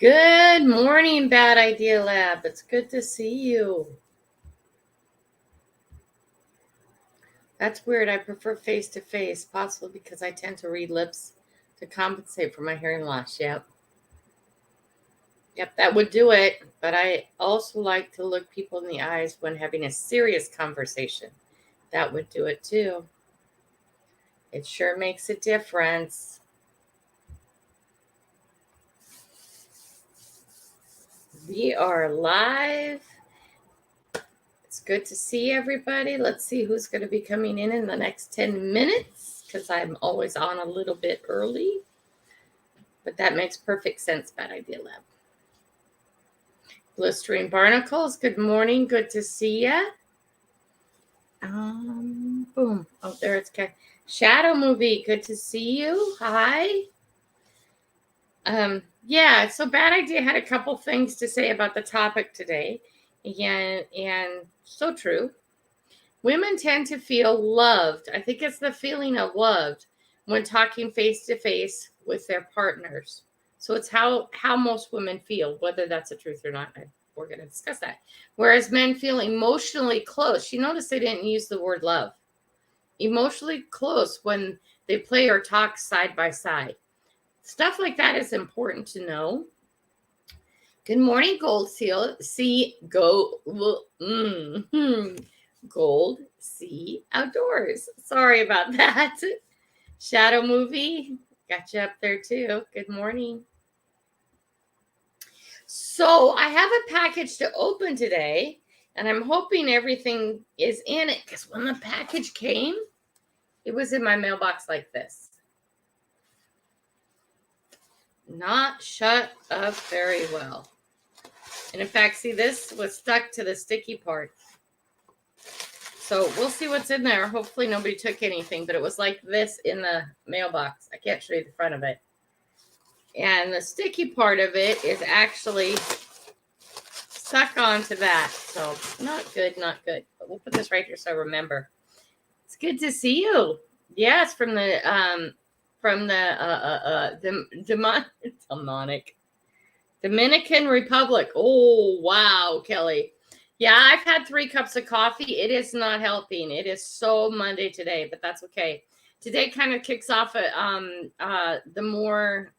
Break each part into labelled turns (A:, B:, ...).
A: Good morning, Bad Idea Lab. It's good to see you. That's weird. I prefer face-to-face, possibly because I tend to read lips to compensate for my hearing loss. Yep, that would do it. But I also like to look people in the eyes when having a serious conversation. That would do it too. It sure makes a difference. We are live. It's good to see everybody. Let's see who's going to be coming in the next 10 minutes because I'm always on a little bit early. But that makes perfect sense, Bad Idea Lab. Blistering Barnacles, good morning. Good to see ya. Boom. Oh, there it's okay. Shadow Movie, good to see you. Hi. Yeah, so Bad Idea had a couple things to say about the topic today. And so true. Women tend to feel loved. I think it's the feeling of loved when talking face to face with their partners. So it's how most women feel, whether that's the truth or not. We're going to discuss that. Whereas men feel emotionally close. You notice they didn't use the word love. Emotionally close when they play or talk side by side. Stuff like that is important to know. Good morning, Gold Seal. Gold Sea Outdoors. Sorry about that. Shadow Movie. Got you up there too. Good morning. So I have a package to open today, and I'm hoping everything is in it because when the package came, it was in my mailbox like this. Not shut up very well. And in fact, see, this was stuck to the sticky part. So we'll see what's in there. Hopefully nobody took anything, but it was like this in the mailbox. I can't show you the front of it. And the sticky part of it is actually stuck onto that. So not good, not good. But we'll put this right here so I remember. It's good to see you. Yes, from the Dominican Republic. Oh, wow, Kelly. Yeah, I've had 3 cups of coffee. It is not helping. It is so Monday today, but that's okay. Today kind of kicks off the more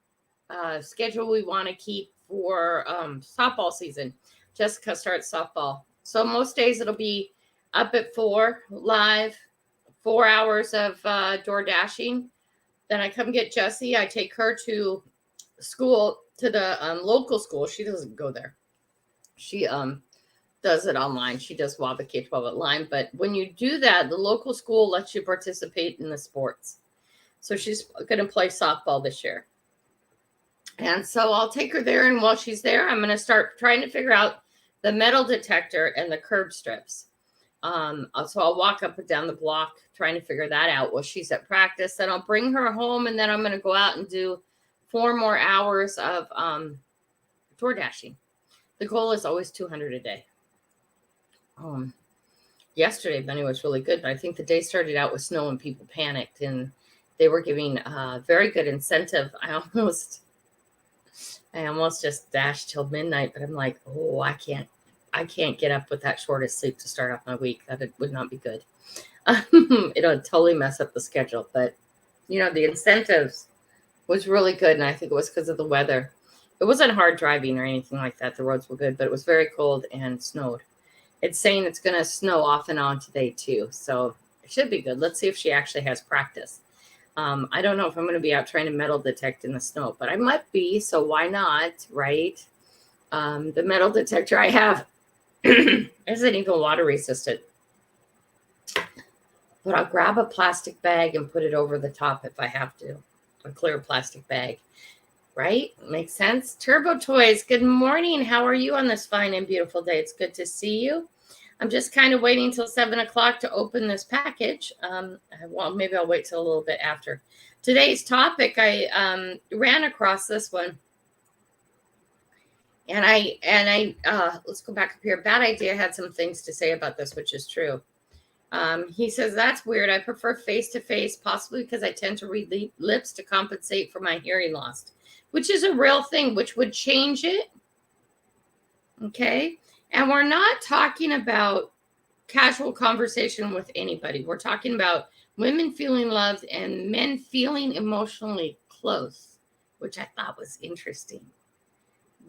A: schedule we want to keep for softball season. Jessica starts softball. So most days it'll be up at 4 live, 4 hours of door dashing. Then I come get Jessie. I take her to school, to the local school. She doesn't go there. She does it online. She does WABA K-12 online. But when you do that, the local school lets you participate in the sports. So she's going to play softball this year. And so I'll take her there. And while she's there, I'm going to start trying to figure out the metal detector and the curb strips. So I'll walk up and down the block trying to figure that out while she's at practice. Then I'll bring her home, and then I'm going to go out and do 4 more hours of door dashing. The goal is always 200 a day. Yesterday, Benny was really good, but I think the day started out with snow and people panicked, and they were giving very good incentive. I almost just dashed till midnight, but I'm like, oh, I can't get up with that short of sleep to start off my week. That would not be good. It'll totally mess up the schedule. But, the incentives was really good, and I think it was because of the weather. It wasn't hard driving or anything like that. The roads were good, but it was very cold and snowed. It's saying it's going to snow off and on today, too. So it should be good. Let's see if she actually has practice. I don't know if I'm going to be out trying to metal detect in the snow, but I might be, so why not, right? The metal detector I have isn't even water resistant. But I'll grab a plastic bag and put it over the top if I have to. A clear plastic bag. Right? Makes sense? Turbo Toys, good morning. How are you on this fine and beautiful day? It's good to see you. I'm just kind of waiting till 7 o'clock to open this package. Well, maybe I'll wait till a little bit after. Today's topic, I ran across this one. And I let's go back up here. Bad Idea had some things to say about this, which is true. He says, that's weird. I prefer face-to-face, possibly because I tend to read lips to compensate for my hearing loss, which is a real thing, which would change it. Okay. And we're not talking about casual conversation with anybody. We're talking about women feeling loved and men feeling emotionally close, which I thought was interesting.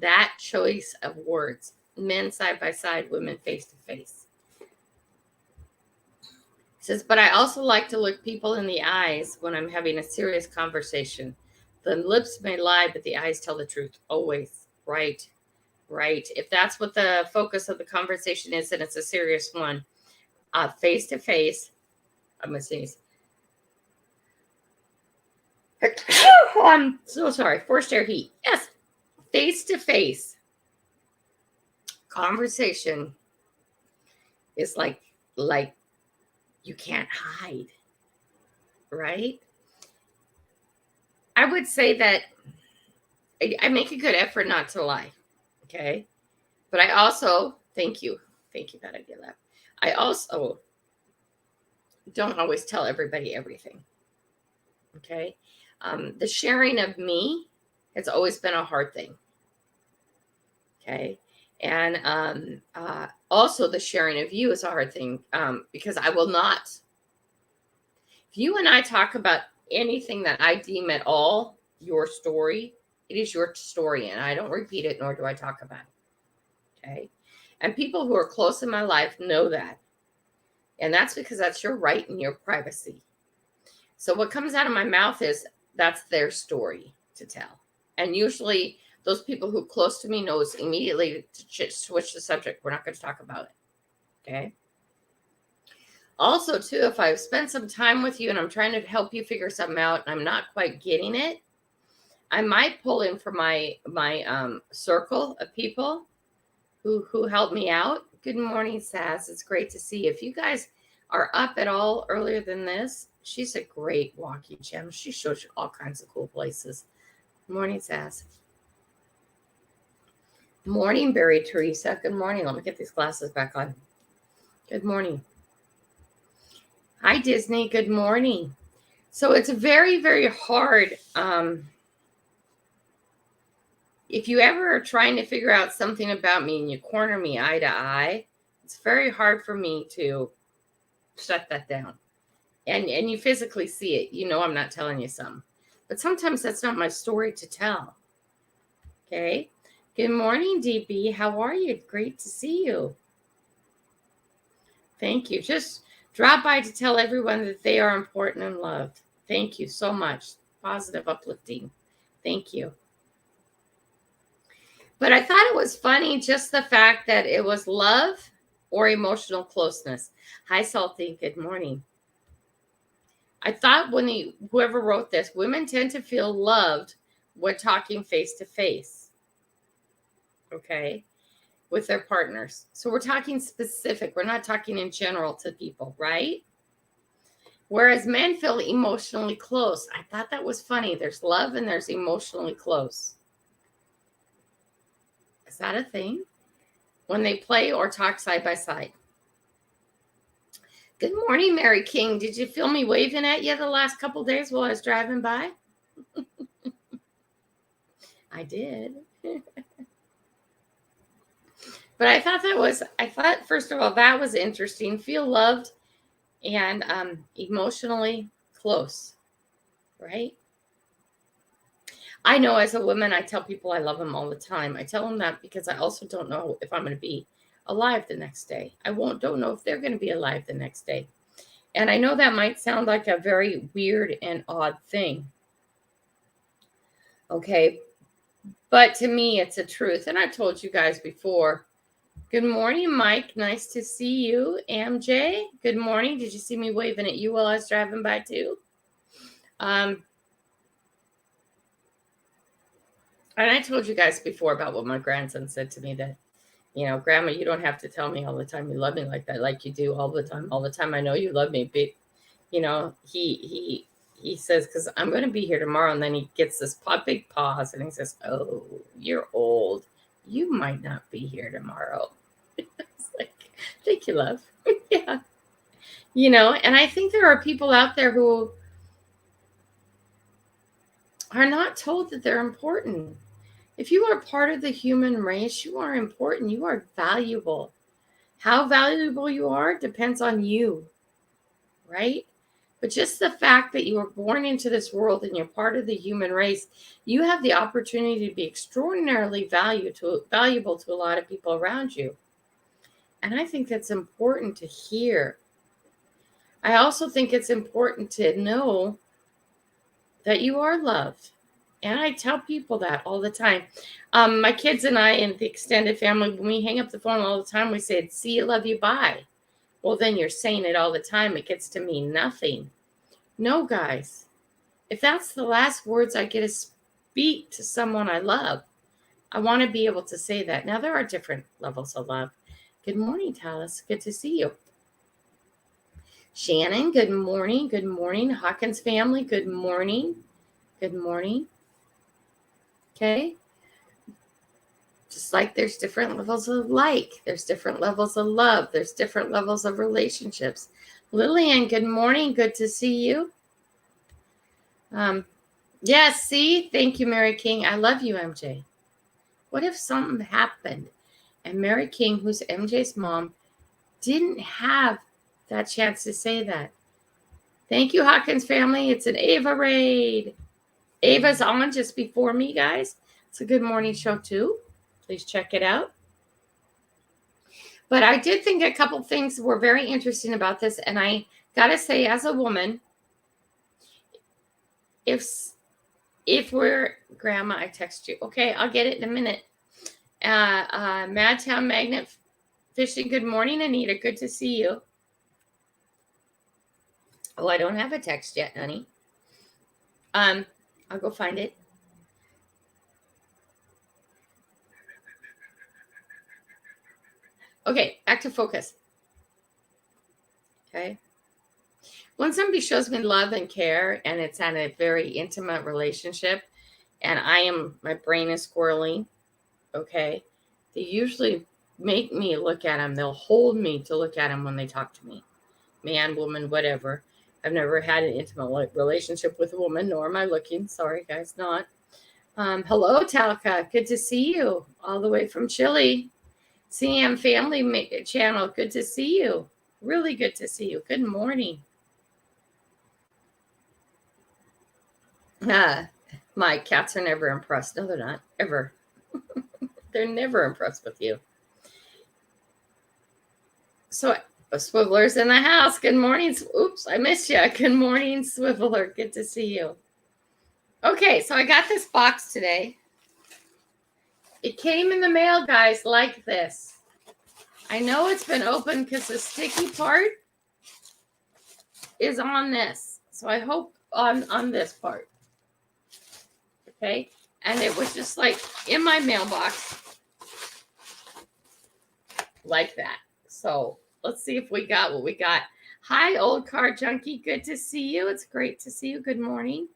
A: That choice of words, men side by side, women face to face. He says, but I also like to look people in the eyes when I'm having a serious conversation. The lips may lie, but the eyes tell the truth. Always. Right. Right. If that's what the focus of the conversation is, and it's a serious one, face to face. I'm going to sneeze. I'm so sorry. Forced air heat. Yes. Face to face conversation is like you can't hide. Right? I would say that I make a good effort not to lie. Okay. But I also, thank you that I did that. I also don't always tell everybody everything. Okay. The sharing of me has always been a hard thing. Okay. And also the sharing of you is a hard thing because I will not. If you and I talk about anything that I deem at all your story, it is your story, and I don't repeat it, nor do I talk about it. Okay. And people who are close in my life know that. And that's because that's your right and your privacy. So what comes out of my mouth is that's their story to tell. And usually those people who are close to me knows immediately to switch the subject. We're not going to talk about it. Okay. Also, too, if I've spent some time with you and I'm trying to help you figure something out and I'm not quite getting it, I might pull in for my circle of people who helped me out. Good morning, Sass. It's great to see you. If you guys are up at all earlier than this, she's a great walking gem. She shows you all kinds of cool places. Morning, Sass. Morning, Barry Teresa. Good morning. Let me get these glasses back on. Good morning. Hi, Disney. Good morning. So it's very, very hard. If you ever are trying to figure out something about me and you corner me eye to eye, it's very hard for me to shut that down. And you physically see it. You know I'm not telling you something. But sometimes that's not my story to tell. Okay. Good morning, DB. How are you? Great to see you. Thank you. Just drop by to tell everyone that they are important and loved. Thank you so much. Positive, uplifting. Thank you. But I thought it was funny just the fact that it was love or emotional closeness. Hi, Salty. Good morning. I thought when whoever wrote this, women tend to feel loved when talking face to face. Okay. With their partners. So we're talking specific. We're not talking in general to people, right? Whereas men feel emotionally close. I thought that was funny. There's love and there's emotionally close. Is that a thing? When they play or talk side by side. Good morning, Mary King. Did you feel me waving at you the last couple days while I was driving by? I did. But I thought, first of all, that was interesting. Feel loved and emotionally close, right? I know as a woman, I tell people I love them all the time. I tell them that because I also don't know if I'm going to be alive the next day. Don't know if they're going to be alive the next day. And I know that might sound like a very weird and odd thing. Okay. But to me, it's a truth. And I've told you guys before. Good morning, Mike. Nice to see you. MJ, good morning. Did you see me waving at you while I was driving by too? And I told you guys before about what my grandson said to me that, Grandma, you don't have to tell me all the time you love me like that, like you do all the time. All the time I know you love me. But, he says, because I'm going to be here tomorrow. And then he gets this big pause and he says, oh, you're old. You might not be here tomorrow. It's like, thank you, love. Yeah. And I think there are people out there who are not told that they're important. If you are part of the human race, you are important. You are valuable. How valuable you are depends on you, right? But just the fact that you were born into this world and you're part of the human race, you have the opportunity to be extraordinarily valuable to a lot of people around you. And I think that's important to hear. I also think it's important to know that you are loved. And I tell people that all the time. My kids and I and the extended family, when we hang up the phone all the time, we say, see you, love you, bye. Well, then you're saying it all the time. It gets to mean nothing. No, guys. If that's the last words I get to speak to someone I love, I want to be able to say that. Now, there are different levels of love. Good morning, Talis. Good to see you. Shannon, good morning. Good morning. Hawkins family, good morning. Good morning. Okay. Just like there's different levels of there's different levels of love, there's different levels of relationships. Lillian, good morning. Good to see you. Yes, see? Thank you, Mary King. I love you, MJ. What if something happened and Mary King, who's MJ's mom, didn't have that chance to say that? Thank you, Hawkins family. It's an Ava raid. Ava's on just before me, guys. It's a good morning show, too. Please check it out. But I did think a couple things were very interesting about this. And I got to say, as a woman, if we're, Grandma, I text you. Okay, I'll get it in a minute. Madtown Magnet Fishing, good morning, Anita. Good to see you. Oh, I don't have a text yet, honey. I'll go find it. Okay, back to focus. Okay. When somebody shows me love and care and it's on a very intimate relationship and my brain is squirreling, okay, they usually make me look at them. They'll hold me to look at them when they talk to me. Man, woman, whatever. I've never had an intimate relationship with a woman, nor am I looking. Sorry, guys, not. Hello, Talca. Good to see you all the way from Chile. CM Family Channel. Good to see you. Really good to see you. Good morning. My cats are never impressed. No, they're not. Ever. They're never impressed with you. So, Swiveler's in the house. Good morning. Oops, I missed you. Good morning, Swiveler. Good to see you. Okay, so I got this box today. It came in the mail, guys, like this. I know it's been opened because the sticky part is on this. So I hope on this part. Okay, and it was just like in my mailbox like that. So let's see if we got what we got. Hi, old car junkie. Good to see you. It's great to see you. Good morning.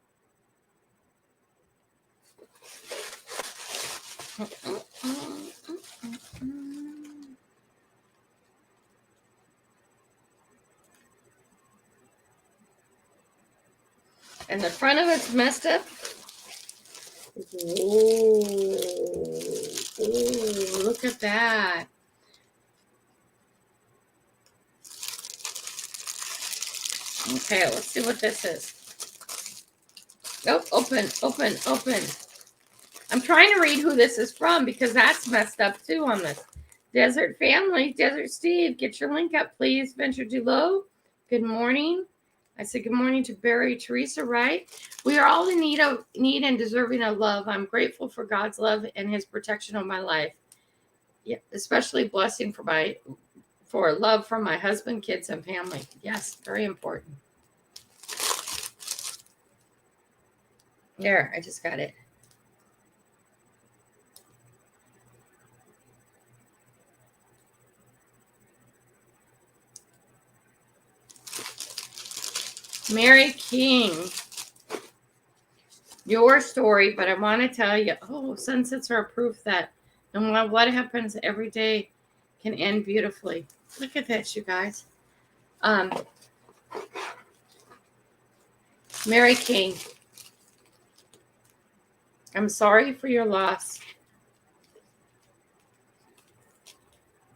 A: And the front of it's messed up. Ooh, look at that. Okay, let's see what this is. Oh, open. I'm trying to read who this is from because that's messed up too on this. Desert Family, Desert Steve, get your link up, please. Venture Dulo, good morning. I said good morning to Barry Teresa, right? We are all in need and deserving of love. I'm grateful for God's love and his protection of my life. Yeah, especially blessing for love from my husband, kids, and family. Yes, very important. There, I just got it. Mary King, your story, but I want to tell you, sunsets are a proof that and what happens every day can end beautifully. Look at this, you guys. Mary King, I'm sorry for your loss.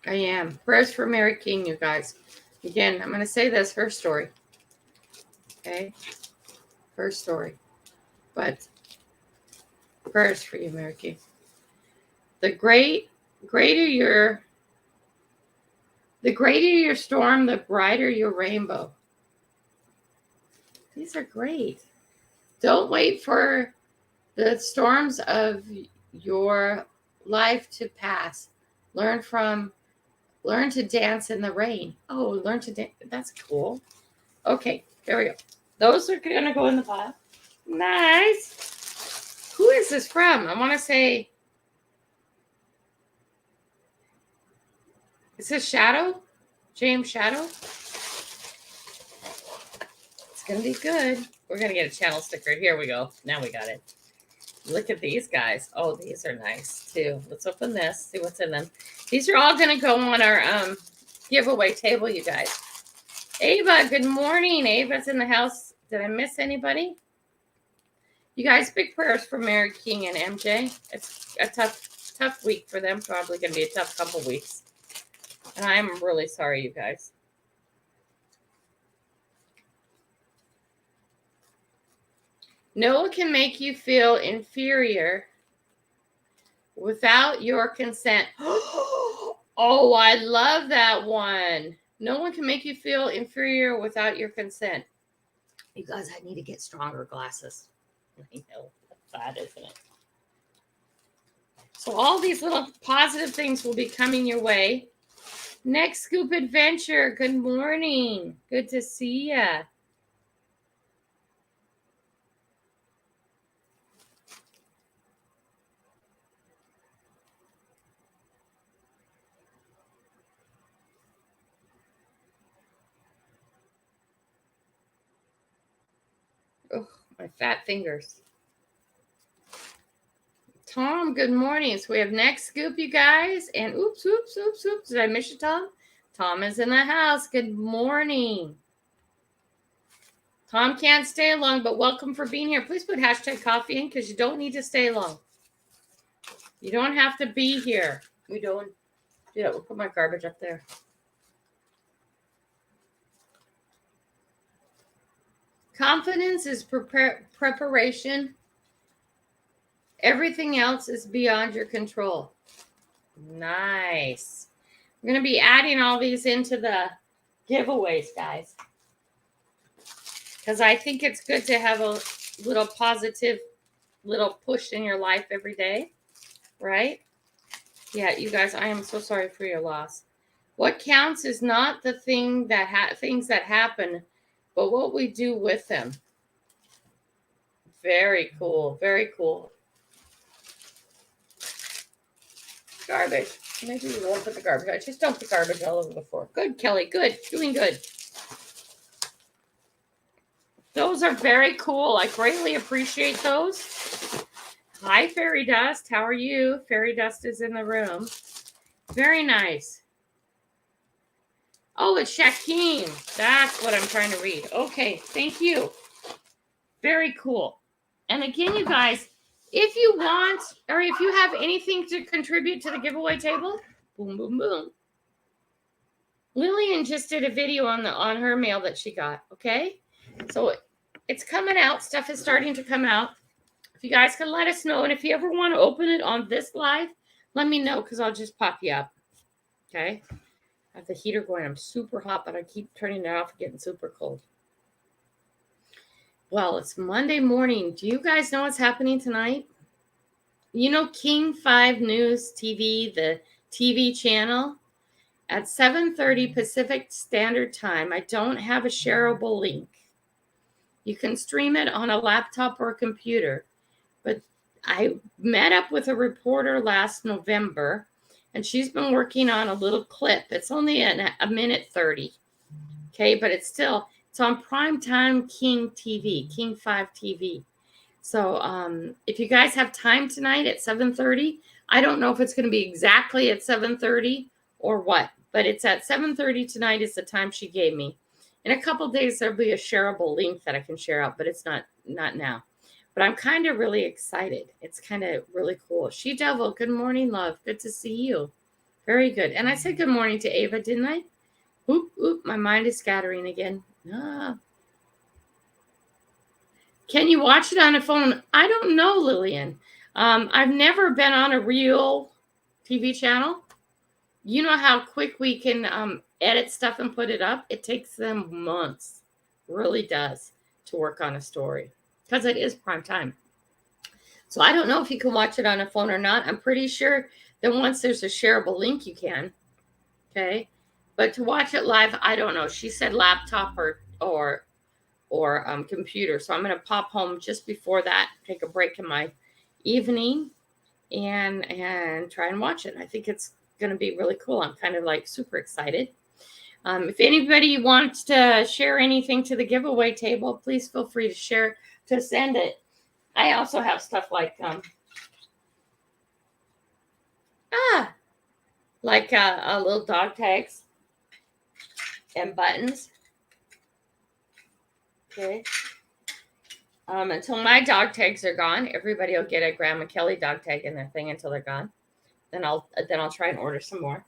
A: I am. Prayers for Mary King, you guys. Again, I'm going to say this, her story. Okay? Her story. But prayers for you, Mary King. The greater your storm, the brighter your rainbow. These are great. Don't wait for the storms of your life to pass. Learn to dance in the rain. Oh, learn to dance. That's cool. Okay, there we go. Those are going to go in the pile. Nice. Who is this from? I want to say, is this Shadow? James Shadow? It's going to be good. We're going to get a channel sticker. Here we go. Now we got it. Look at these guys. Oh, these are nice too. Let's open this, see what's in them. These are all going to go on our giveaway table, you guys. Ava, good morning. Ava's in the house. Did I miss anybody? You guys, big prayers for Mary King and MJ. It's a tough week for them. Probably going to be a tough couple weeks. And I'm really sorry, you guys. No one can make you feel inferior without your consent. Oh, I love that one. No one can make you feel inferior without your consent. You guys, I need to get stronger glasses. I know. That's bad, isn't it? So all these little positive things will be coming your way. Next Scoop Adventure. Good morning. Good to see ya. Oh, my fat fingers. Tom, good morning. So we have Next Scoop, you guys. And oops. Did I miss you, Tom? Tom is in the house. Good morning. Tom can't stay long, but welcome for being here. Please put hashtag coffee in because you don't need to stay long. You don't have to be here. We don't. Yeah, we'll put my garbage up there. Confidence is preparation. Everything else is beyond your control. Nice. We're going to be adding all these into the giveaways, guys. Because I think it's good to have a little positive little push in your life every day. Right? Yeah, you guys, I am so sorry for your loss. What counts is not the things that happen, but what we do with them. Very cool. Very cool. Garbage. Maybe we won't put the garbage out. Just dump the garbage all over the floor. Good, Kelly. Good. Doing good. Those are very cool. I greatly appreciate those. Hi, Fairy Dust. How are you? Fairy Dust is in the room. Very nice. Oh, it's Shakeen. That's what I'm trying to read. Okay, thank you. Very cool. And again, you guys, if you want, or if you have anything to contribute to the giveaway table, boom, boom, boom. Lillian just did a video on her mail that she got, okay? So it's coming out. Stuff is starting to come out. If you guys can let us know, and if you ever want to open it on this live, let me know because I'll just pop you up, okay? I have the heater going. I'm super hot, but I keep turning it off and getting super cold. Well, it's Monday morning. Do you guys know what's happening tonight? You know King 5 News TV, the TV channel? At 7:30 Pacific Standard Time. I don't have a shareable link. You can stream it on a laptop or a computer. But I met up with a reporter last November, and she's been working on a little clip. It's only a minute 30. Okay, but it's on primetime King TV, King 5 TV. So if you guys have time tonight at 7:30, I don't know if it's going to be exactly at 7:30 or what, but it's at 7:30 tonight is the time she gave me. In a couple days, there'll be a shareable link that I can share out, but it's not now. But I'm kind of really excited. It's kind of really cool. She Devil, good morning, love. Good to see you. Very good. And I said good morning to Ava, didn't I? Oop, oop, my mind is scattering again. Ah. Can you watch it on a phone? I don't know, Lillian. I've never been on a real TV channel. You know how quick we can edit stuff and put it up? It takes them months, really does, to work on a story because it is prime time. So I don't know if you can watch it on a phone or not. I'm pretty sure that once there's a shareable link, you can. Okay. But to watch it live, I don't know. She said laptop or computer. So I'm going to pop home just before that, take a break in my evening and try and watch it. I think it's going to be really cool. I'm kind of like super excited. If anybody wants to share anything to the giveaway table, please feel free to send it. I also have stuff like little dog tags and buttons. Okay. Until my dog tags are gone, everybody will get a Grandma Kelly dog tag in their thing until they're gone. Then I'll try and order some more.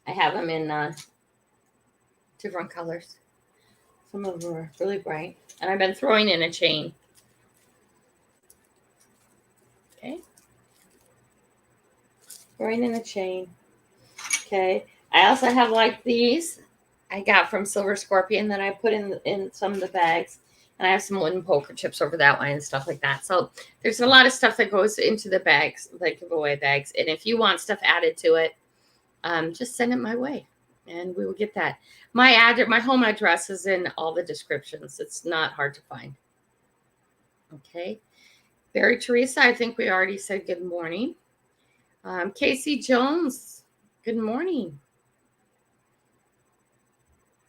A: I have them in different colors. Some of them are really bright, and I've been throwing in a chain. Okay, throwing in a chain. Okay, I also have like these. I got from Silver Scorpion that I put in some of the bags. And I have some wooden poker chips over that one and stuff like that. So there's a lot of stuff that goes into the bags, the giveaway bags. And if you want stuff added to it, just send it my way and we will get that. My home address is in all the descriptions. It's not hard to find. Okay. Barry Teresa, I think we already said good morning. Casey Jones, good morning.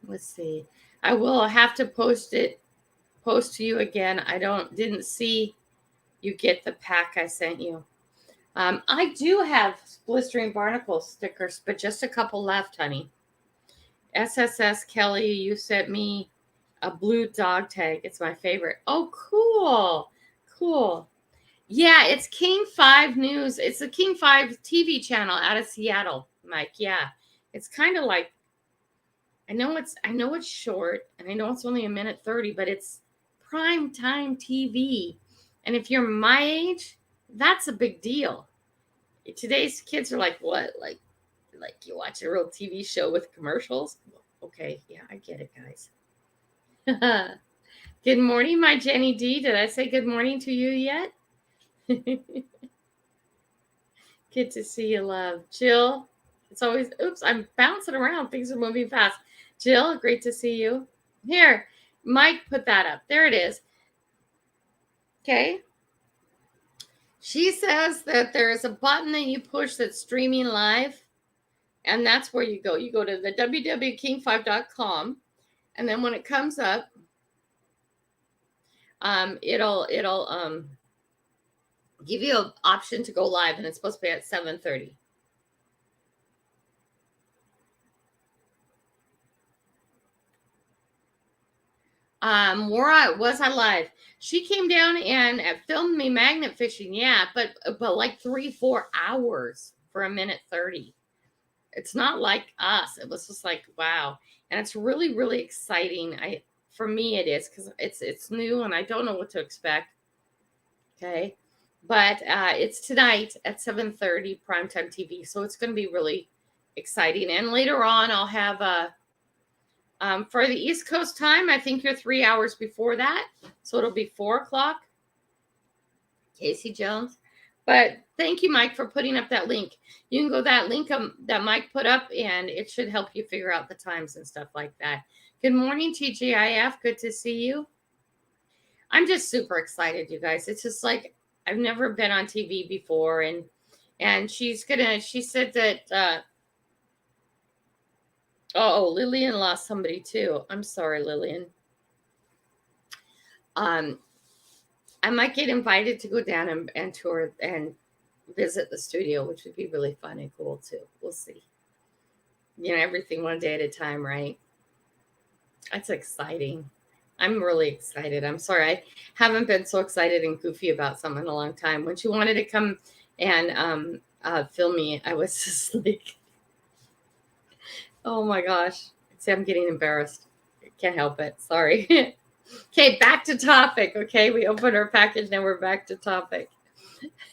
A: Let's see. I will have to post to you again. I didn't see you get the pack I sent you. I do have blistering barnacle stickers, but just a couple left, honey. SSS Kelly, you sent me a blue dog tag. It's my favorite. Oh, cool. Yeah, it's King 5 News. It's the King 5 TV channel out of Seattle, Mike. Yeah, it's kind of like I know it's short, and I know it's only 1:30, but it's prime time TV. And if you're my age, that's a big deal. Today's kids are like, what? Like you watch a real TV show with commercials? Okay, yeah, I get it, guys. Good morning, my Jenny D. Did I say good morning to you yet? Good to see you, love. Jill, it's always, oops, I'm bouncing around. Things are moving fast. Jill, great to see you. Here, Mike put that up. There it is. Okay. She says that there is a button that you push that's streaming live, and that's where you go. You go to the www.king5.com, and then when it comes up, it'll give you an option to go live, and it's supposed to be at 7:30. Where was I live? She came down and filmed me magnet fishing. Yeah, but like 3-4 hours for 1:30. It's not like us. It was just like, wow. And it's really, really exciting. For me it is, because it's new and I don't know what to expect. Okay. But it's tonight at 7:30 primetime TV. So it's going to be really exciting. And later on I'll have for the East Coast time, I think you're 3 hours before that. So it'll be 4:00. Casey Jones. But thank you, Mike, for putting up that link. You can go that link that Mike put up, and it should help you figure out the times and stuff like that. Good morning, TGIF. Good to see you. I'm just super excited, you guys. It's just like I've never been on TV before, and she said that Lillian lost somebody too. I'm sorry, Lillian. I might get invited to go down and tour and visit the studio, which would be really fun and cool too. We'll see. Everything one day at a time, right? That's exciting. I'm really excited. I'm sorry. I haven't been so excited and goofy about something in a long time. When she wanted to come and film me, I was just like, oh my gosh. See, I'm getting embarrassed. I can't help it. Sorry. Okay, back to topic. Okay, we opened our package. Now we're back to topic.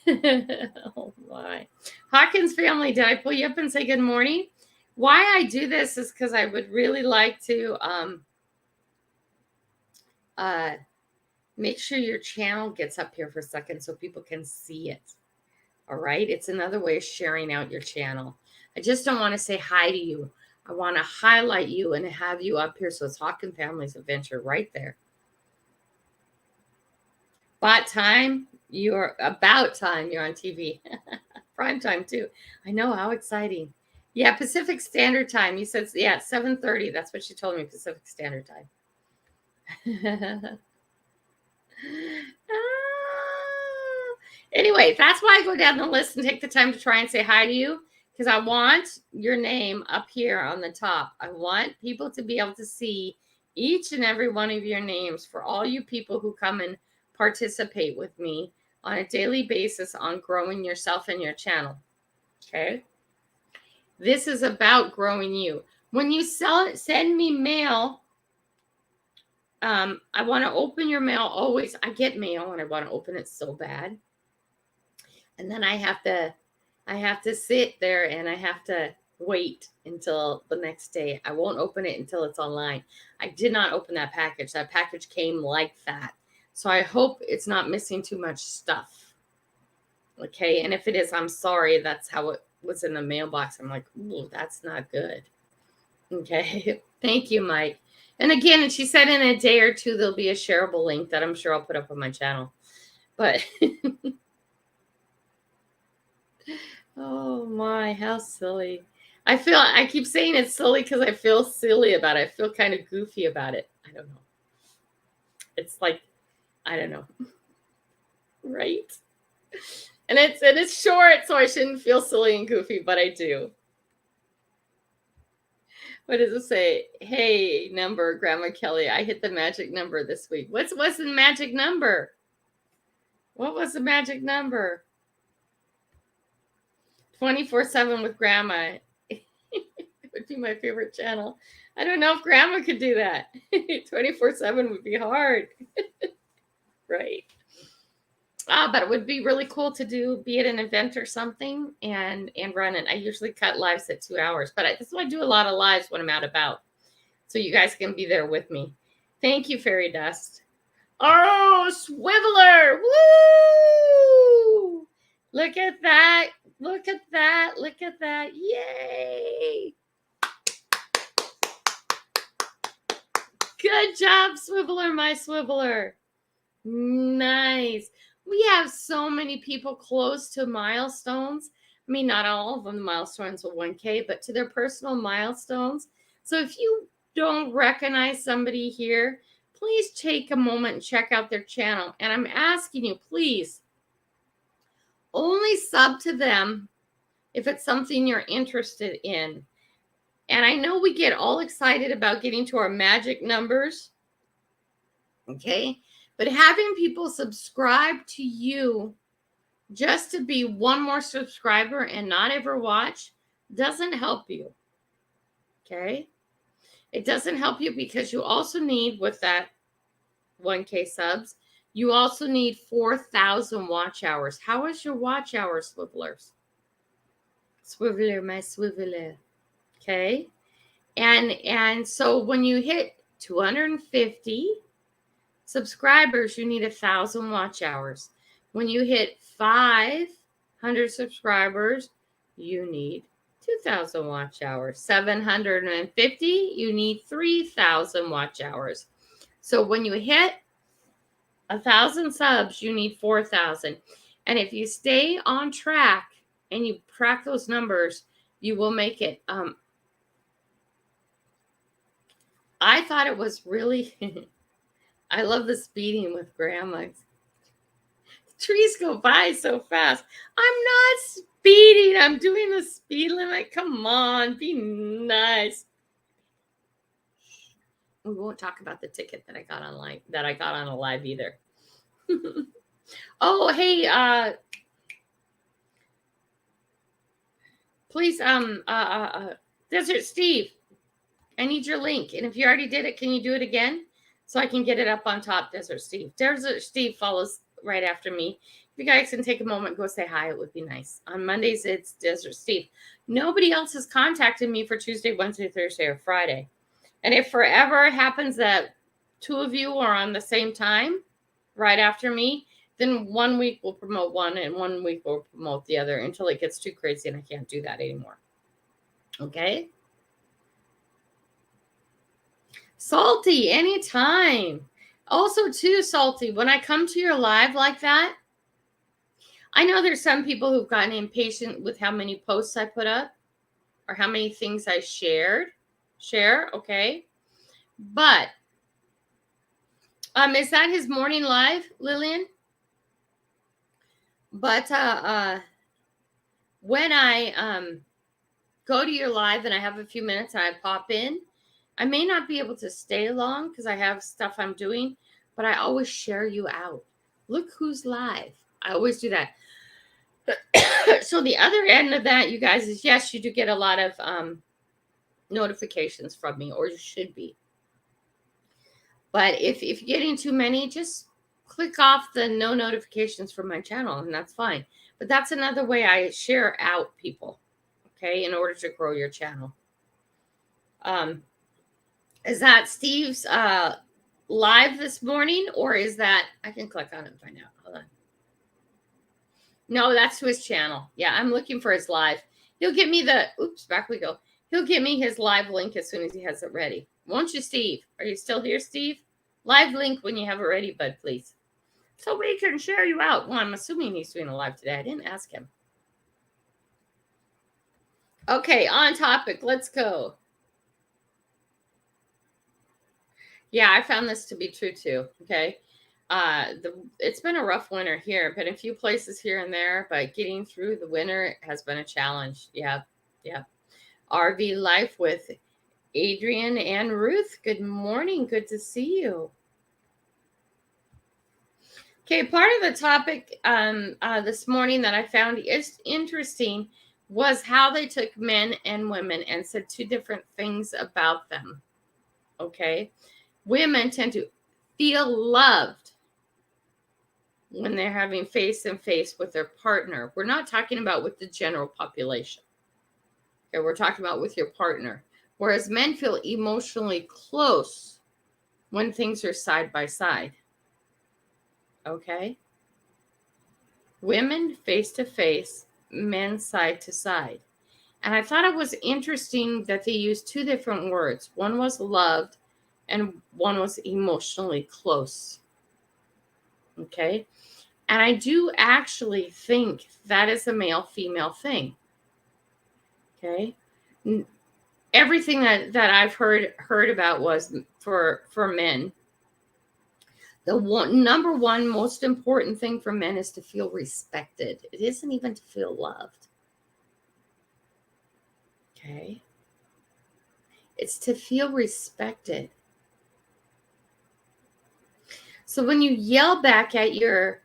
A: Oh my. Hawkins family, did I pull you up and say good morning? Why I do this is because I would really like to make sure your channel gets up here for a second so people can see it. All right. It's another way of sharing out your channel. I just don't want to say hi to you. I want to highlight you and have you up here. So it's Hawkins Family's Adventure right there. About time. You're about time. You're on TV. Prime time too. I know, how exciting. Yeah, Pacific Standard Time. You said, yeah, 7:30. That's what she told me, Pacific Standard Time. Anyway, that's why I go down the list and take the time to try and say hi to you, because I want your name up here on the top. I want people to be able to see each and every one of your names for all you people who come and participate with me on a daily basis on growing yourself and your channel. Okay? This is about growing you. When you send me mail, I want to open your mail always. I get mail and I want to open it so bad. And then I have to sit there and I have to wait until the next day. I won't open it until it's online. I did not open that package. That package came like that. So I hope it's not missing too much stuff. Okay. And if it is, I'm sorry. That's how it was in the mailbox. I'm like, ooh, that's not good. Okay. Thank you, Mike. And again, she said in a day or two, there'll be a shareable link that I'm sure I'll put up on my channel. But oh my, how silly. I keep saying it's silly because I feel silly about it. I feel kind of goofy about it. I don't know. It's like, I don't know. Right? And it's short, so I shouldn't feel silly and goofy, but I do. What does it say? Hey, number, Grandma Kelly, I hit the magic number this week. What's the magic number? What was the magic number? 24/7 with Grandma. It would be my favorite channel. I don't know if Grandma could do that. 24/7 would be hard. Right. But it would be really cool to be at an event or something and run it. I usually cut lives at 2 hours, but that's why I do a lot of lives when I'm out about. So you guys can be there with me. Thank you, Fairy Dust. Oh, Swiveler. Woo! Look at that. Look at that. Look at that. Yay. Good job, Swiveler, my Swiveler. Nice. We have so many people close to milestones. I mean, not all of them milestones with 1K, but to their personal milestones. So if you don't recognize somebody here, please take a moment and check out their channel. And I'm asking you, please, only sub to them if it's something you're interested in. And I know we get all excited about getting to our magic numbers. Okay. But having people subscribe to you just to be one more subscriber and not ever watch doesn't help you. Okay? It doesn't help you because you also need, with that 1K subs, you also need 4,000 watch hours. How is your watch hour, Swivelers? Swiveler, my Swiveler. Okay? And so when you hit 250 subscribers, you need 1,000 watch hours. When you hit 500 subscribers, you need 2,000 watch hours. 750, you need 3,000 watch hours. So when you hit 1,000 subs, you need 4,000. And if you stay on track and you track those numbers, you will make it. I thought it was really... I love the speeding with Grandma. Trees go by so fast. I'm not speeding. I'm doing the speed limit. Come on, be nice. We won't talk about the ticket that I got online, that I got on a live either. Oh, hey, please, Desert Steve, I need your link. And if you already did it, can you do it again so I can get it up on top, Desert Steve? Desert Steve follows right after me. If you guys can take a moment, go say hi, it would be nice. On Mondays, it's Desert Steve. Nobody else has contacted me for Tuesday, Wednesday, Thursday, or Friday. And if forever happens that two of you are on the same time right after me, then 1 week we'll promote one and 1 week we'll promote the other until it gets too crazy and I can't do that anymore. Okay? Salty, anytime. Also, too, Salty, when I come to your live like that, I know there's some people who've gotten impatient with how many posts I put up or how many things I share, okay? But, is that his morning live, Lillian? But, when I, go to your live and I have a few minutes and I pop in, I may not be able to stay long because I have stuff I'm doing, but I always share you out. Look who's live. I always do that. So the other end of that, you guys, is yes, you do get a lot of notifications from me, or you should be. But if you're getting too many, just click off the no notifications from my channel, and that's fine. But that's another way I share out people, okay, in order to grow your channel. Is that Steve's live this morning, or is that, I can click on it and find out. Hold on. No, that's to his channel. Yeah, I'm looking for his live. He'll get me the, oops, back we go. He'll get me his live link as soon as he has it ready. Won't you, Steve? Are you still here, Steve? Live link when you have it ready, bud, please. So we can share you out. Well, I'm assuming he's doing a live today. I didn't ask him. Okay, on topic. Let's go. Yeah, I found this to be true too. Okay. It's been a rough winter here, but in a few places here and there, but getting through the winter has been a challenge. Yeah. RV life with Adrian and Ruth. Good morning. Good to see you. Okay, part of the topic this morning that I found is interesting was how they took men and women and said two different things about them. Okay. Women tend to feel loved when they're having face-to-face with their partner. We're not talking about with the general population. Okay, we're talking about with your partner. Whereas men feel emotionally close when things are side by side. Okay? Women face-to-face, men side to side. And I thought it was interesting that they used two different words. One was loved and one was emotionally close. Okay? And I do actually think that is a male-female thing. Okay? Everything that I've heard about was for men. The number one most important thing for men is to feel respected. It isn't even to feel loved. Okay? It's to feel respected. So when you yell back at your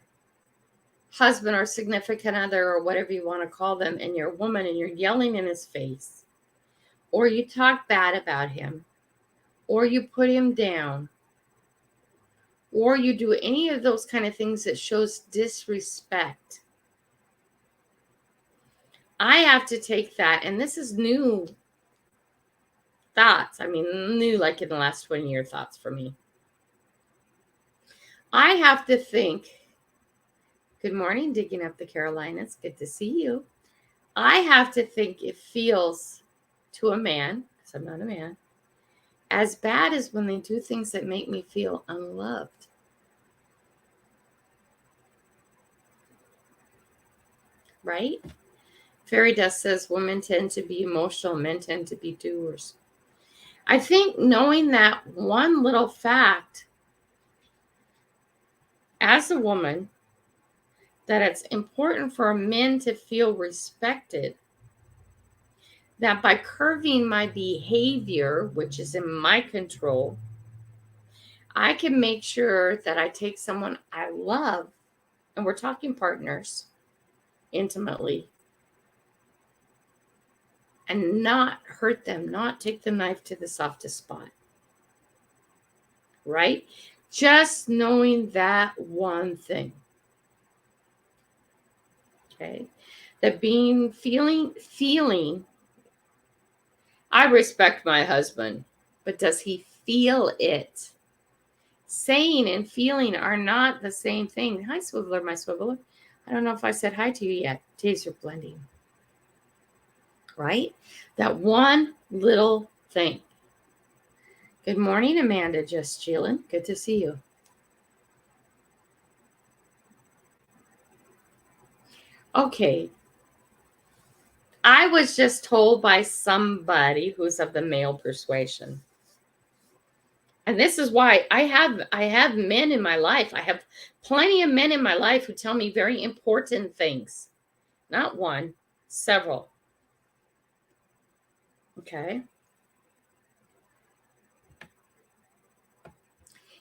A: husband or significant other or whatever you want to call them, and you're a woman and you're yelling in his face, or you talk bad about him, or you put him down, or you do any of those kind of things that shows disrespect, I have to take that, and this is new thoughts. I mean, new like in the last 20-year thoughts for me. I have to think, good morning, digging up the Carolinas. Good to see you. I have to think it feels to a man, because I'm not a man, as bad as when they do things that make me feel unloved. Right? Fairy Dust says women tend to be emotional, men tend to be doers. I think knowing that one little fact as a woman, that it's important for men to feel respected, that by curving my behavior, which is in my control, I can make sure that I take someone I love, and we're talking partners intimately, and not hurt them, not take the knife to the softest spot. Right? Just knowing that one thing. Okay? That feeling, I respect my husband, but does he feel it? Saying and feeling are not the same thing. Hi, Swiveler, my Swiveler. I don't know if I said hi to you yet. Days are blending. Right? That one little thing. Good morning, Amanda, just chilling. Good to see you. Okay. I was just told by somebody who's of the male persuasion. And this is why I have men in my life. I have plenty of men in my life who tell me very important things. Not one, several. Okay.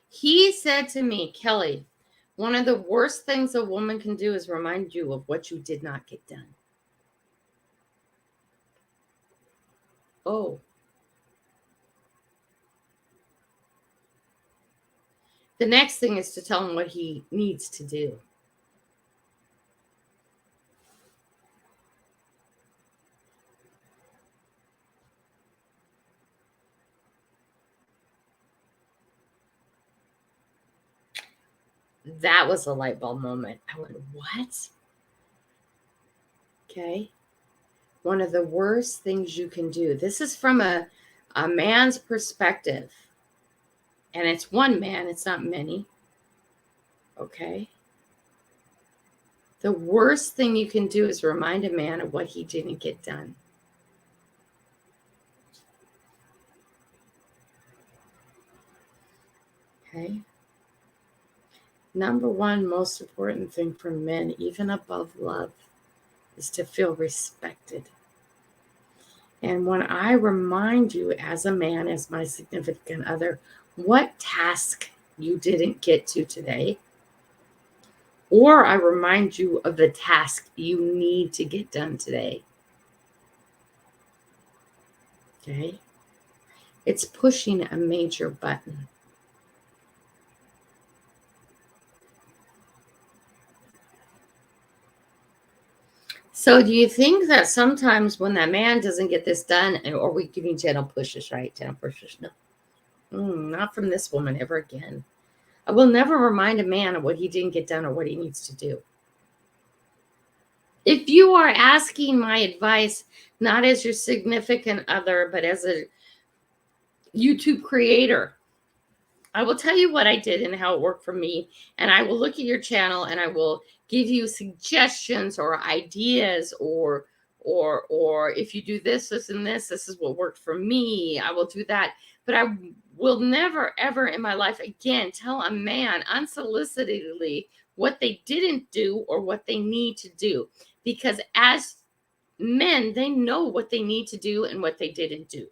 A: He said to me, Kelly, one of the worst things a woman can do is remind you of what you did not get done. Oh. The next thing is to tell him what he needs to do. That was a light bulb moment. I went, what? Okay. One of the worst things you can do. This is from a man's perspective. And it's one man, it's not many. Okay. The worst thing you can do is remind a man of what he didn't get done. Okay. Number one most important thing for men, even above love, is to feel respected. And when I remind you as a man, as my significant other, what task you didn't get to today, or I remind you of the task you need to get done today. Okay? It's pushing a major button. So do you think that sometimes when that man doesn't get this done, or we giving gentle pushes, right? Gentle pushes, no. Not from this woman ever again. I will never remind a man of what he didn't get done or what he needs to do. If you are asking my advice, not as your significant other, but as a YouTube creator, I will tell you what I did and how it worked for me. And I will look at your channel and I will give you suggestions or ideas or if you do this, this, and this is what worked for me. I will do that. But I will never, ever in my life again tell a man unsolicitedly what they didn't do or what they need to do. Because as men, they know what they need to do and what they didn't do.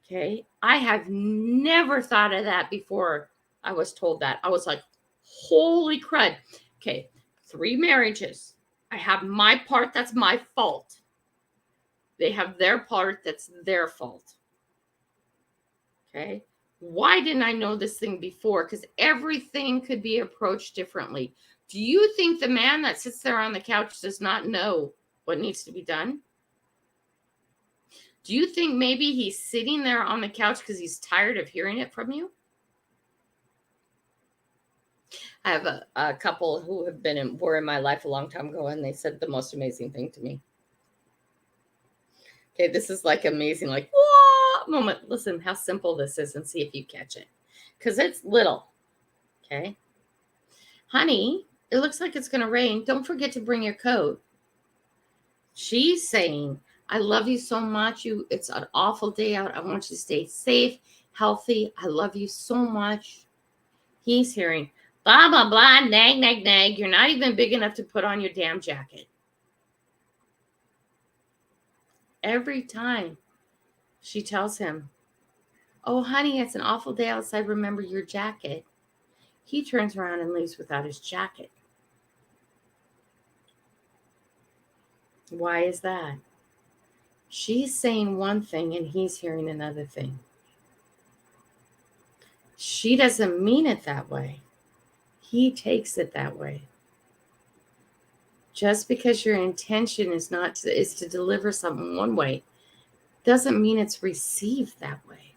A: Okay. I have never thought of that before I was told that. I was like, holy crud. Okay. 3 marriages. I have my part. That's my fault. They have their part. That's their fault. Okay. Why didn't I know this thing before? Because everything could be approached differently. Do you think the man that sits there on the couch does not know what needs to be done? Do you think maybe he's sitting there on the couch because he's tired of hearing it from you? I have a couple who were in my life a long time ago, and they said the most amazing thing to me. Okay, this is like amazing, like, whoa moment. Listen how simple this is and see if you catch it. Because it's little. Okay. Honey, it looks like it's going to rain. Don't forget to bring your coat. She's saying, I love you so much. It's an awful day out. I want you to stay safe, healthy. I love you so much. He's hearing, blah, blah, blah, nag, nag, nag. You're not even big enough to put on your damn jacket. Every time she tells him, Oh, honey, it's an awful day outside. Remember your jacket. He turns around and leaves without his jacket. Why is that? She's saying one thing and he's hearing another thing. She doesn't mean it that way. He takes it that way. Just because your intention is to deliver something one way doesn't mean it's received that way.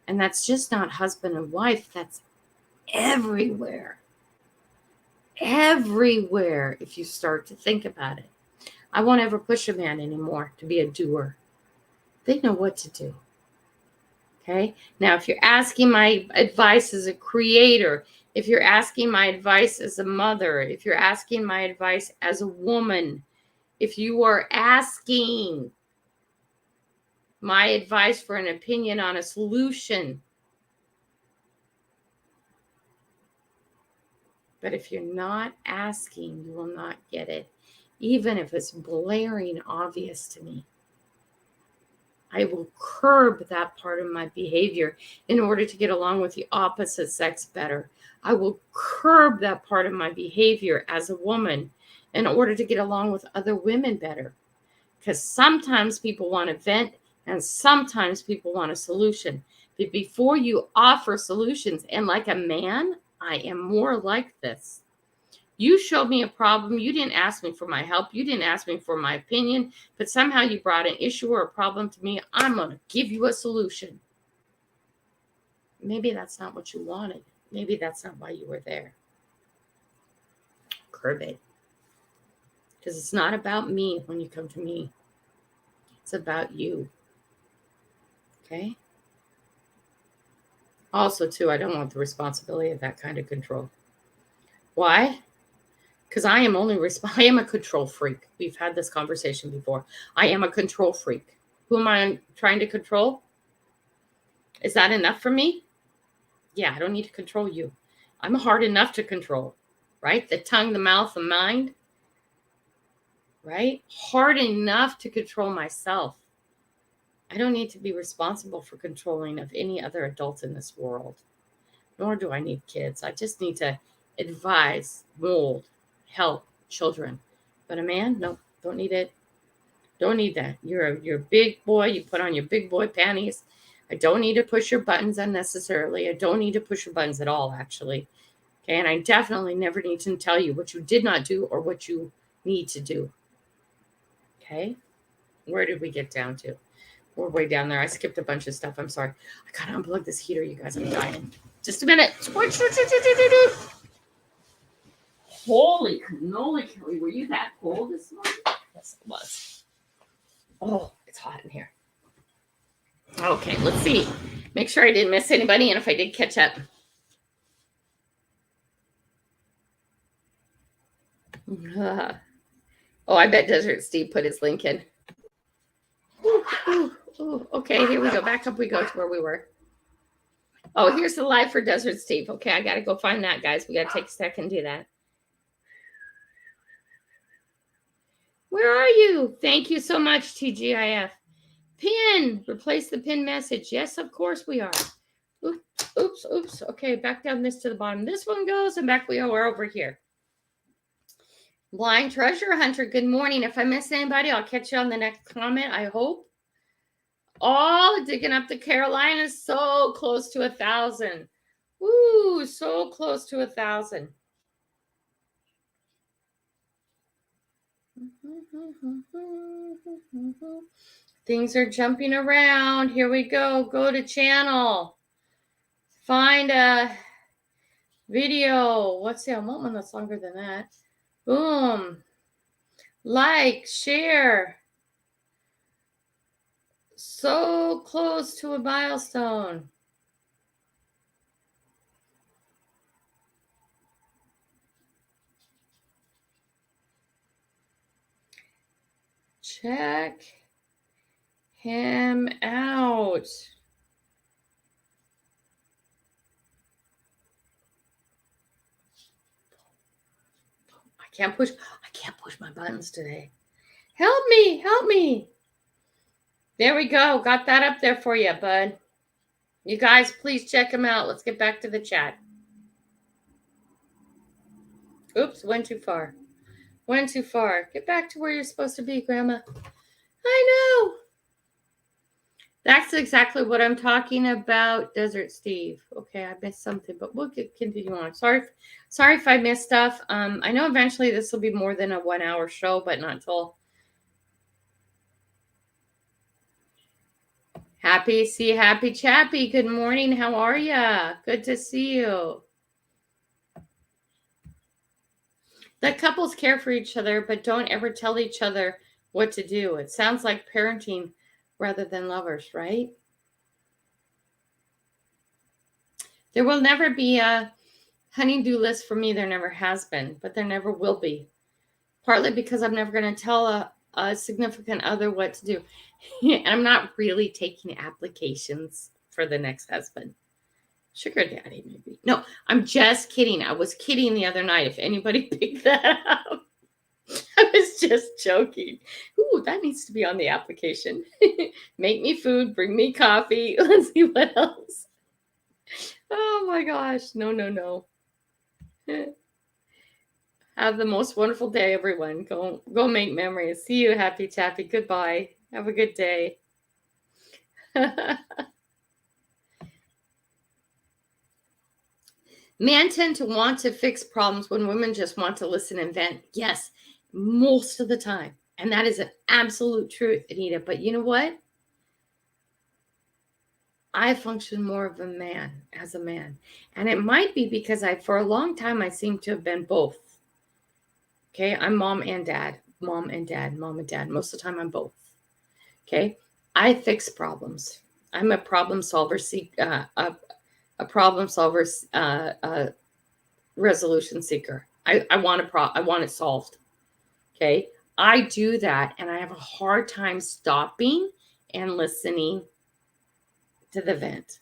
A: And that's just not husband and wife. That's everywhere. Everywhere, if you start to think about it. I won't ever push a man anymore to be a doer. They know what to do. Okay? Now, if you're asking my advice as a creator, if you're asking my advice as a mother, if you're asking my advice as a woman, if you are asking my advice for an opinion on a solution, but if you're not asking, you will not get it, even if it's blaring obvious to me. I will curb that part of my behavior in order to get along with the opposite sex better. I will curb that part of my behavior as a woman in order to get along with other women better. Because sometimes people want to vent and sometimes people want a solution. But before you offer solutions, and like a man, I am more like this. You showed me a problem. You didn't ask me for my help. You didn't ask me for my opinion, but somehow you brought an issue or a problem to me. I'm going to give you a solution. Maybe that's not what you wanted. Maybe that's not why you were there. Curb it. Because it's not about me when you come to me. It's about you. Okay? Also, too, I don't want the responsibility of that kind of control. Why? Because I am a control freak. We've had this conversation before. I am a control freak. Who am I trying to control? Is that enough for me? Yeah, I don't need to control you. I'm hard enough to control, right? The tongue, the mouth, the mind, right? Hard enough to control myself. I don't need to be responsible for controlling of any other adult in this world. Nor do I need kids. I just need to advise, mold, help children. But a man, no, don't need it. Don't need that. You're a big boy. You put on your big boy panties. I don't need to push your buttons unnecessarily. I don't need to push your buttons at all, actually. Okay, and I definitely never need to tell you what you did not do or what you need to do. Okay, where did we get down to? We're way down there. I skipped a bunch of stuff. I'm sorry. I gotta unplug this heater, you guys. I'm dying. Just a minute. Holy cannoli, Kelly, were you that cold this morning? Yes, it was. Oh, it's hot in here. Okay, let's see. Make sure I didn't miss anybody, and if I did, catch up. Oh, I bet Desert Steve put his link in. Ooh. Okay, here we go. Back up we go to where we were. Oh, here's the live for Desert Steve. Okay, I got to go find that, guys. We got to take a second and do that. Where are you? Thank you so much, TGIF. Pin. Replace the pin message. Yes, of course we are. Oops. Okay, back down this to the bottom. This one goes, and back we are. We're over here. Blind Treasure Hunter, good morning. If I miss anybody, I'll catch you on the next comment, I hope. Oh, digging up the Carolinas, so close to 1,000. Woo, so close to 1,000. Things are jumping around. Here we go. Go to channel. Find a video. What's the? I want one that's longer than that. Boom. Like, share. So close to a milestone. Check him out. I can't push my buttons today. Help me. There we go. Got that up there for you, bud. You guys, please check him out. Let's get back to the chat. Oops, went too far. Went too far. Get back to where you're supposed to be, Grandma. I know. That's exactly what I'm talking about, Desert Steve. Okay, I missed something, but we'll continue on. Sorry if I missed stuff. I know eventually this will be more than a 1 hour show, but not until. Happy Chappy. Good morning. How are ya? Good to see you. The couples care for each other, but don't ever tell each other what to do. It sounds like parenting rather than lovers, right? There will never be a honey-do list for me. There never has been, but there never will be. Partly because I'm never going to tell a significant other what to do. And I'm not really taking applications for the next husband. Sugar daddy, maybe. No, I'm just kidding. I was kidding the other night. If anybody picked that up, I was just joking. Ooh, that needs to be on the application. Make me food, bring me coffee. Let's see what else. Oh my gosh. No. Have the most wonderful day, everyone. Go make memories. See you, Happy Chappy. Goodbye. Have a good day. Men tend to want to fix problems when women just want to listen and vent. Yes, most of the time. And that is an absolute truth, Anita. But you know what? I function more of a man as a man. And it might be because for a long time, I seem to have been both. Okay, I'm mom and dad. Mom and dad. Most of the time, I'm both. Okay, I fix problems. I'm a problem solver, a problem solver, resolution seeker. I want it solved. Okay, I do that, and I have a hard time stopping and listening to the vent.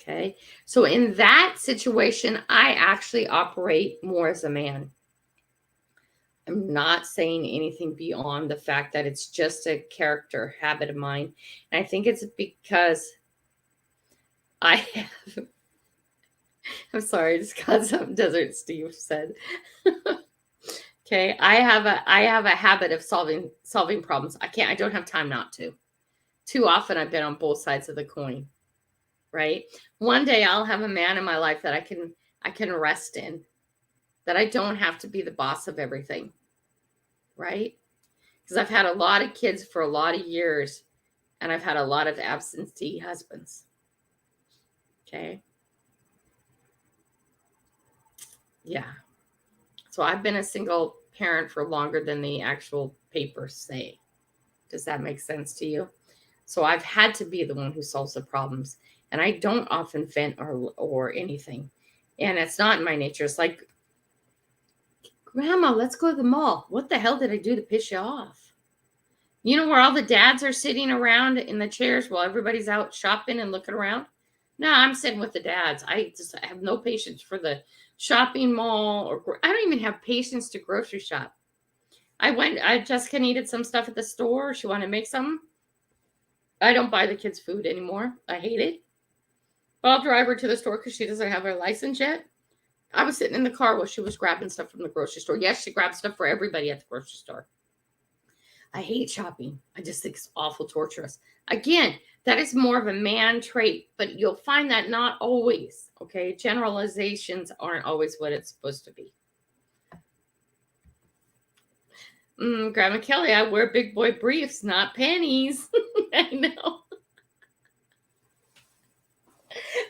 A: Okay, so in that situation, I actually operate more as a man. I'm not saying anything beyond the fact that it's just a character habit of mine. And I think it's because I have, I'm sorry, I just got something Desert Steve said. Okay, I have a habit of solving problems. I don't have time not to. Too often I've been on both sides of the coin. Right? One day I'll have a man in my life that I can rest in, that I don't have to be the boss of everything. Right? Because I've had a lot of kids for a lot of years, and I've had a lot of absentee husbands. Okay. Yeah. So I've been a single parent for longer than the actual papers say. Does that make sense to you? So I've had to be the one who solves the problems. And I don't often vent or anything. And it's not in my nature. It's like, Grandma, let's go to the mall. What the hell did I do to piss you off? You know where all the dads are sitting around in the chairs while everybody's out shopping and looking around? No, I'm sitting with the dads. I have no patience for the shopping mall, or I don't even have patience to grocery shop. Jessica needed some stuff at the store. She wanted to make something. I don't buy the kids food anymore. I hate it. I'll drive her to the store because she doesn't have her license yet. I was sitting in the car while she was grabbing stuff from the grocery store. Yes, she grabbed stuff for everybody at the grocery store. I hate shopping. I just think it's awful torturous. Again, that is more of a man trait, but you'll find that not always. Okay, generalizations aren't always what it's supposed to be. Grandma Kelly, I wear big boy briefs, not panties. I know.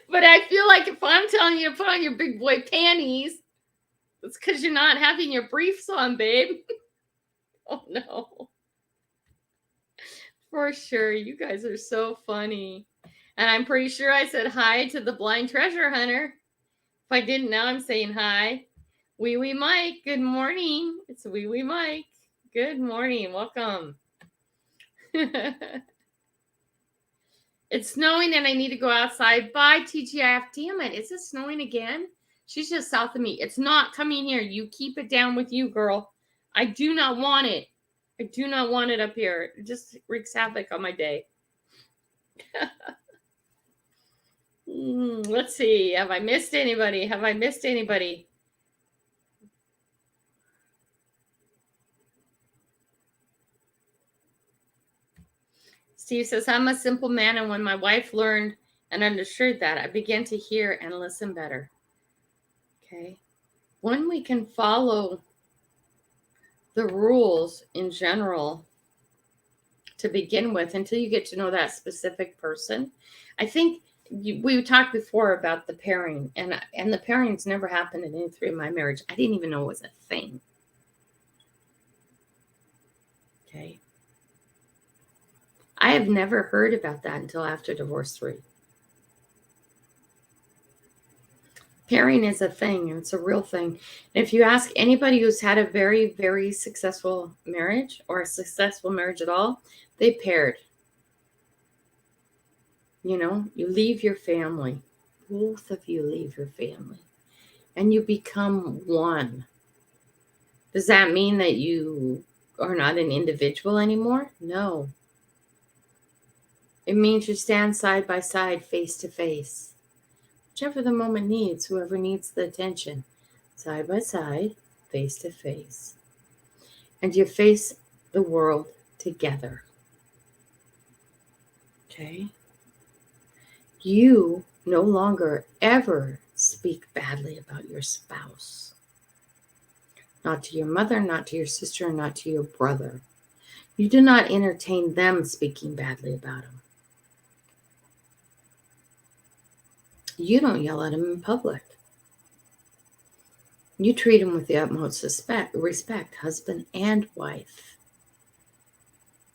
A: But I feel like if I'm telling you to put on your big boy panties, it's because you're not having your briefs on, babe. Oh, no. For sure. You guys are so funny. And I'm pretty sure I said hi to the blind treasure hunter. If I didn't, now I'm saying hi. Wee Wee Mike, good morning. It's Wee Wee Mike. Good morning. Welcome. It's snowing and I need to go outside. Bye, TGIF. Damn it. Is it snowing again? She's just south of me. It's not coming here. You keep it down with you, girl. I do not want it. I do not want it up here. It just wreaks havoc on my day. Let's see. Have I missed anybody? Have I missed anybody? Steve says, I'm a simple man, and when my wife learned and understood that, I began to hear and listen better. Okay. When we can follow the rules in general to begin with, until you get to know that specific person, I think we talked before about the pairing, and the pairings never happened in any three of my marriage. I didn't even know it was a thing. Okay. I have never heard about that until after divorce 3. Pairing is a thing, and it's a real thing. And if you ask anybody who's had a very, very successful marriage or a successful marriage at all, they paired. You know, you leave your family. Both of you leave your family. And you become one. Does that mean that you are not an individual anymore? No. It means you stand side by side, face to face. Whichever the moment needs, whoever needs the attention. Side by side, face to face. And you face the world together. Okay? You no longer ever speak badly about your spouse. Not to your mother, not to your sister, not to your brother. You do not entertain them speaking badly about him. You don't yell at him in public. You treat him with the utmost respect, husband and wife.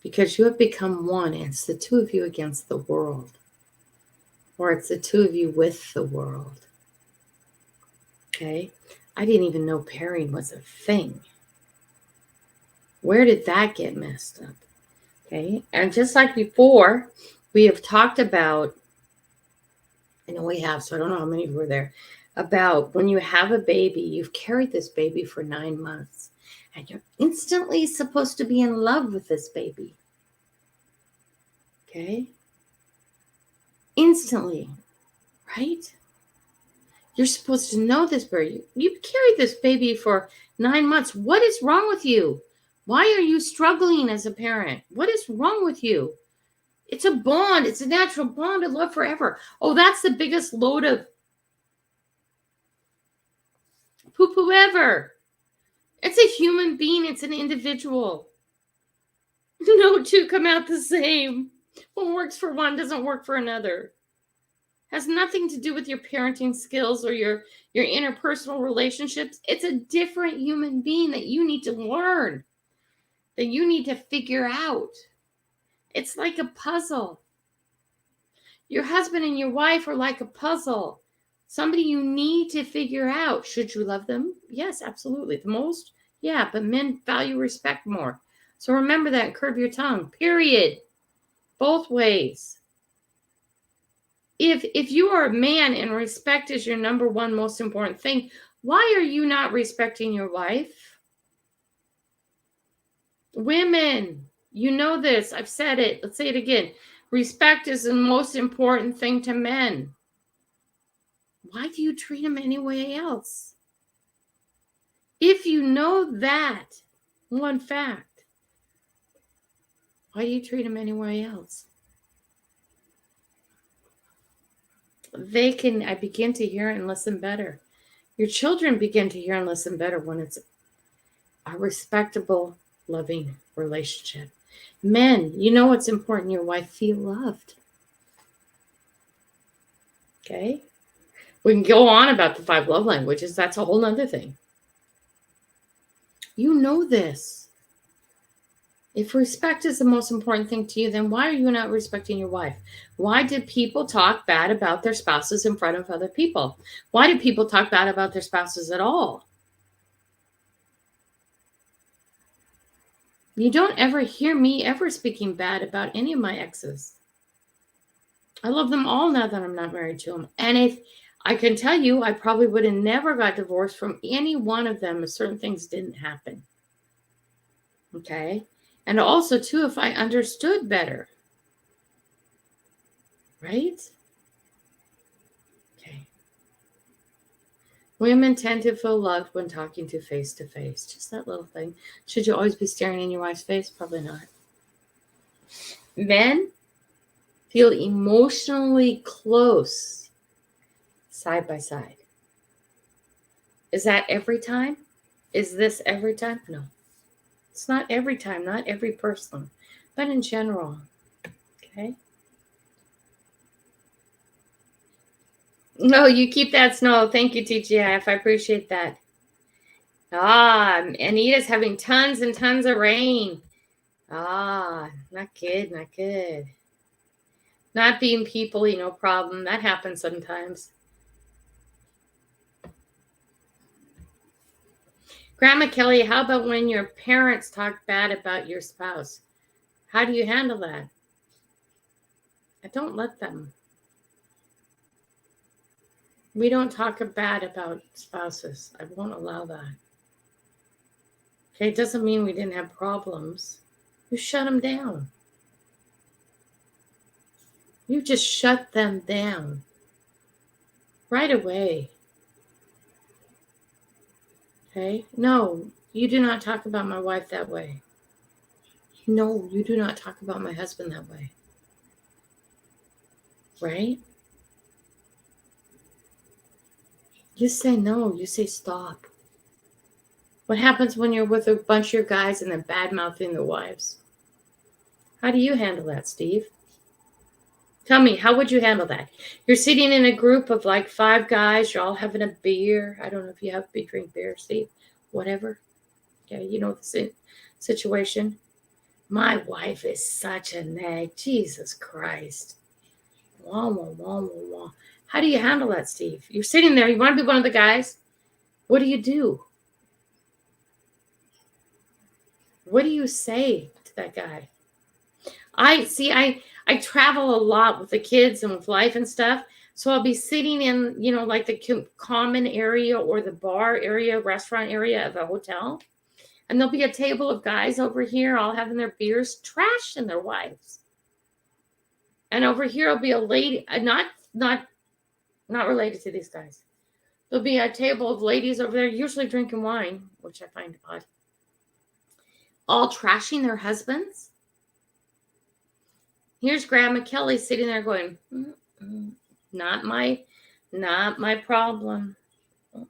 A: Because you have become one, and it's the two of you against the world. Or it's the two of you with the world. Okay? I didn't even know pairing was a thing. Where did that get messed up? Okay? And just like before, we have talked about, I know we have, so I don't know how many of you were there, about when you have a baby, you've carried this baby for 9 months, and you're instantly supposed to be in love with this baby. Okay? Instantly, right? You're supposed to know this baby. You've carried this baby for 9 months. What is wrong with you? Why are you struggling as a parent? What is wrong with you? It's a bond. It's a natural bond of love forever. Oh, that's the biggest load of poo-poo ever. It's a human being. It's an individual. No two come out the same. What works for one doesn't work for another. Has nothing to do with your parenting skills or your interpersonal relationships. It's a different human being that you need to learn, that you need to figure out. It's like a puzzle. Your husband and your wife are like a puzzle. Somebody you need to figure out. Should you love them? Yes, absolutely. The most? Yeah, but men value respect more. So remember that and curb your tongue. Period. Both ways. If you are a man and respect is your number one most important thing, why are you not respecting your wife? Women, you know this. I've said it. Let's say it again. Respect is the most important thing to men. Why do you treat them any way else? If you know that one fact, why do you treat them any way else? I begin to hear and listen better. Your children begin to hear and listen better when it's a respectable, loving relationship. Men, you know what's important. Your wife feel loved. Okay? We can go on about the 5 love languages. That's a whole nother thing. You know this. If respect is the most important thing to you, then why are you not respecting your wife? Why did people talk bad about their spouses in front of other people? Why do people talk bad about their spouses at all? You don't ever hear me ever speaking bad about any of my exes. I love them all now that I'm not married to them. And if I can tell you, I probably would have never got divorced from any one of them if certain things didn't happen. Okay? And also, too, if I understood better. Right? Women tend to feel loved when talking to face. Just that little thing. Should you always be staring in your wife's face? Probably not. Men feel emotionally close side by side. Is that every time? Is this every time? No. It's not every time, not every person, but in general. Okay? No, you keep that snow. Thank you, TGIF. I appreciate that. Anita's having tons and tons of rain. Not good, not good. Not being peoply, no problem. That happens sometimes. Grandma Kelly, how about when your parents talk bad about your spouse? How do you handle that? I don't let them. We don't talk bad about spouses. I won't allow that. Okay, it doesn't mean we didn't have problems. You shut them down. You just shut them down right away. Okay? No, you do not talk about my wife that way. No, you do not talk about my husband that way. Right? You say no, you say stop. What happens when you're with a bunch of your guys and they're bad-mouthing their wives? How do you handle that, Steve? Tell me, how would you handle that? You're sitting in a group of like 5 guys. You're all having a beer. I don't know if you drink beer, Steve. Whatever. Yeah, you know the situation. My wife is such a nag. Jesus Christ. Wah, wah, wah, wah, wah. How do you handle that, Steve? You're sitting there. You want to be one of the guys. What do you do? What do you say to that guy? I travel a lot with the kids and with life and stuff. So I'll be sitting in, like the common area or the bar area, restaurant area of a hotel. And there'll be a table of guys over here all having their beers, trashing their wives. And over here will be a lady, not related to these guys. There'll be a table of ladies over there, usually drinking wine, which I find odd. All trashing their husbands. Here's Grandma Kelly sitting there going, not my problem. But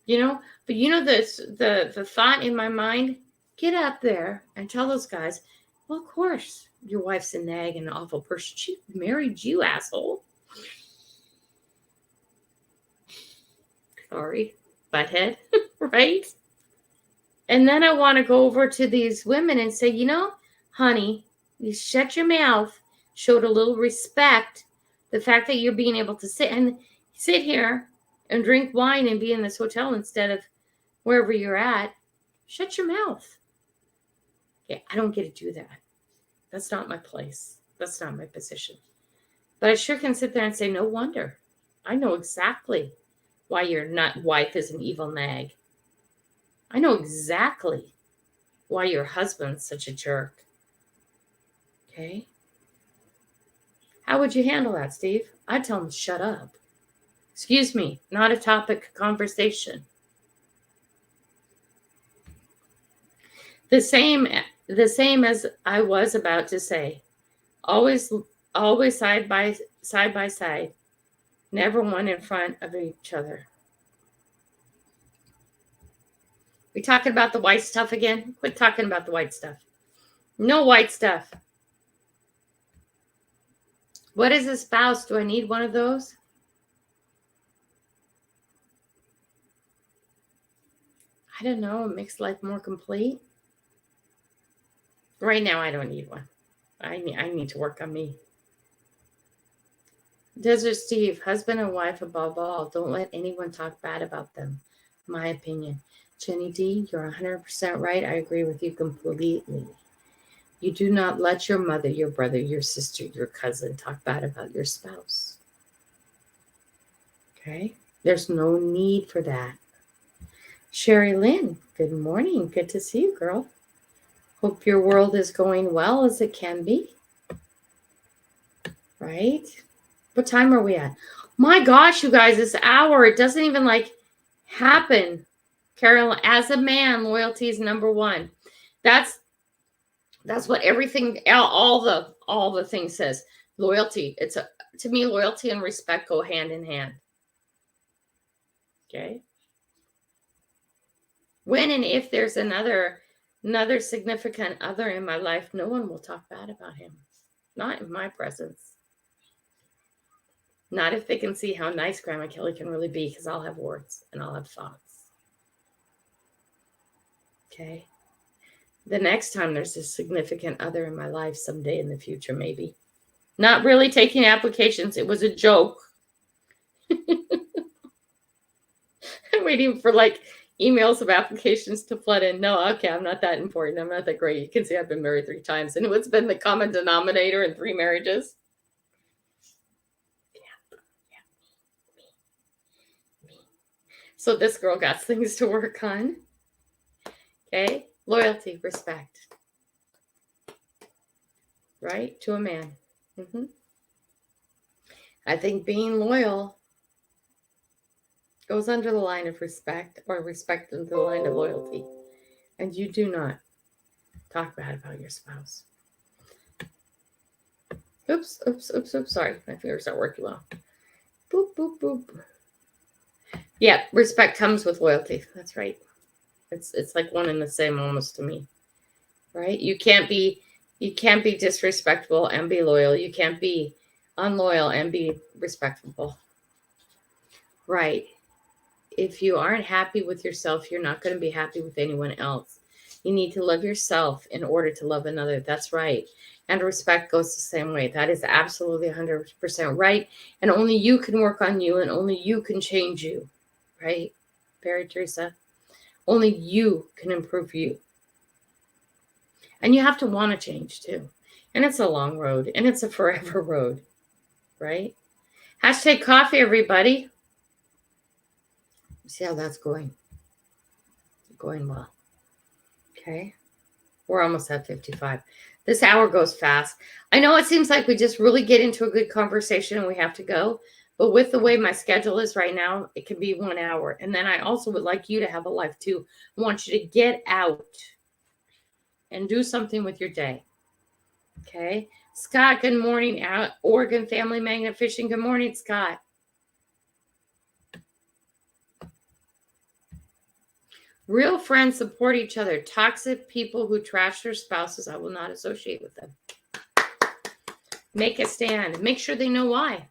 A: the thought in my mind, get up there and tell those guys, well, of course, your wife's a nag and an awful person. She married you, asshole. Sorry, butthead, right? And then I want to go over to these women and say, honey, you shut your mouth, showed a little respect. The fact that you're being able to sit here and drink wine and be in this hotel instead of wherever you're at, shut your mouth. Okay, I don't get to do that. That's not my place. That's not my position. But I sure can sit there and say, no wonder. I know exactly why your wife is an evil nag. I know exactly why your husband's such a jerk. Okay? How would you handle that, Steve? I'd tell him, shut up. Excuse me, not a topic of conversation. The same as I was about to say. Always side by side. Never one in front of each other. We talking about the white stuff again? Quit talking about the white stuff. No white stuff. What is a spouse? Do I need one of those? I don't know. It makes life more complete. Right now, I don't need one. I need to work on me. Desert Steve, husband and wife above all. Don't let anyone talk bad about them. My opinion. Jenny D, you're 100% right. I agree with you completely. You do not let your mother, your brother, your sister, your cousin talk bad about your spouse. Okay? There's no need for that. Sherry Lynn, good morning. Good to see you, girl. Hope your world is going well as it can be. Right? What time are we at? My gosh, you guys, this hour, it doesn't even like happen. Carol, as a man, loyalty is number one. That's what everything, all the things says. Loyalty. To me, loyalty and respect go hand in hand. Okay. When and if there's another significant other in my life, no one will talk bad about him. Not in my presence. Not if they can see how nice Grandma Kelly can really be, because I'll have warts and I'll have thoughts. Okay. The next time there's a significant other in my life someday in the future, maybe. Not really taking applications. It was a joke. I'm waiting for like emails of applications to flood in. No, okay, I'm not that important. I'm not that great. You can see I've been married 3 times. And what's been the common denominator in 3 marriages? Me. So this girl got things to work on. Okay. Loyalty, respect. Right? To a man. I think being loyal goes under the line of respect, or respect under the line of loyalty. And you do not talk bad about your spouse. Oops. Sorry, my fingers aren't working well. Boop, boop, boop. Yeah, respect comes with loyalty. That's right. It's like one and the same almost to me. Right? You can't be disrespectful and be loyal. You can't be unloyal and be respectful. Right. If you aren't happy with yourself, you're not going to be happy with anyone else. You need to love yourself in order to love another. That's right. And respect goes the same way. That is absolutely 100% right. And only you can work on you, and only you can change you. Right? Barry Teresa. Only you can improve you. And you have to want to change too. And it's a long road, and it's a forever road. Right? Hashtag coffee, everybody. See how that's going. Going well. Okay. We're almost at 55. This hour goes fast. I know it seems like we just really get into a good conversation and we have to go. But with the way my schedule is right now, it can be 1 hour. And then I also would like you to have a life too. I want you to get out and do something with your day. Okay. Scott, good morning. Out Oregon Family Magnet Fishing. Good morning, Scott. Real friends support each other. Toxic people who trash their spouses, I will not associate with them. Make a stand. Make sure they know why.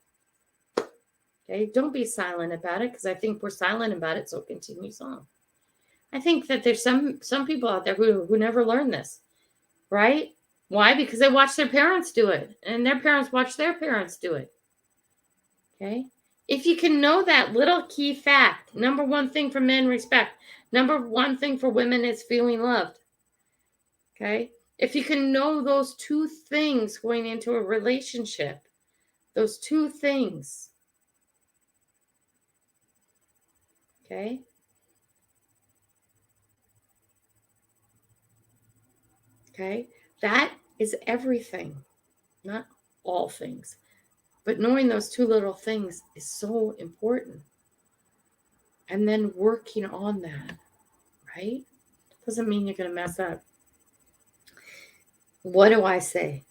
A: Okay, don't be silent about it, because I think we're silent about it, so it continues on. I think that there's some people out there who never learn this, right? Why? Because they watch their parents do it, and their parents watch their parents do it. Okay? If you can know that little key fact, number one thing for men, respect. Number one thing for women is feeling loved. Okay? If you can know those 2 things going into a relationship, those 2 things. Okay? Okay? That is everything. Not all things. But knowing those 2 little things is so important. And then working on that, right? Doesn't mean you're going to mess up. What do I say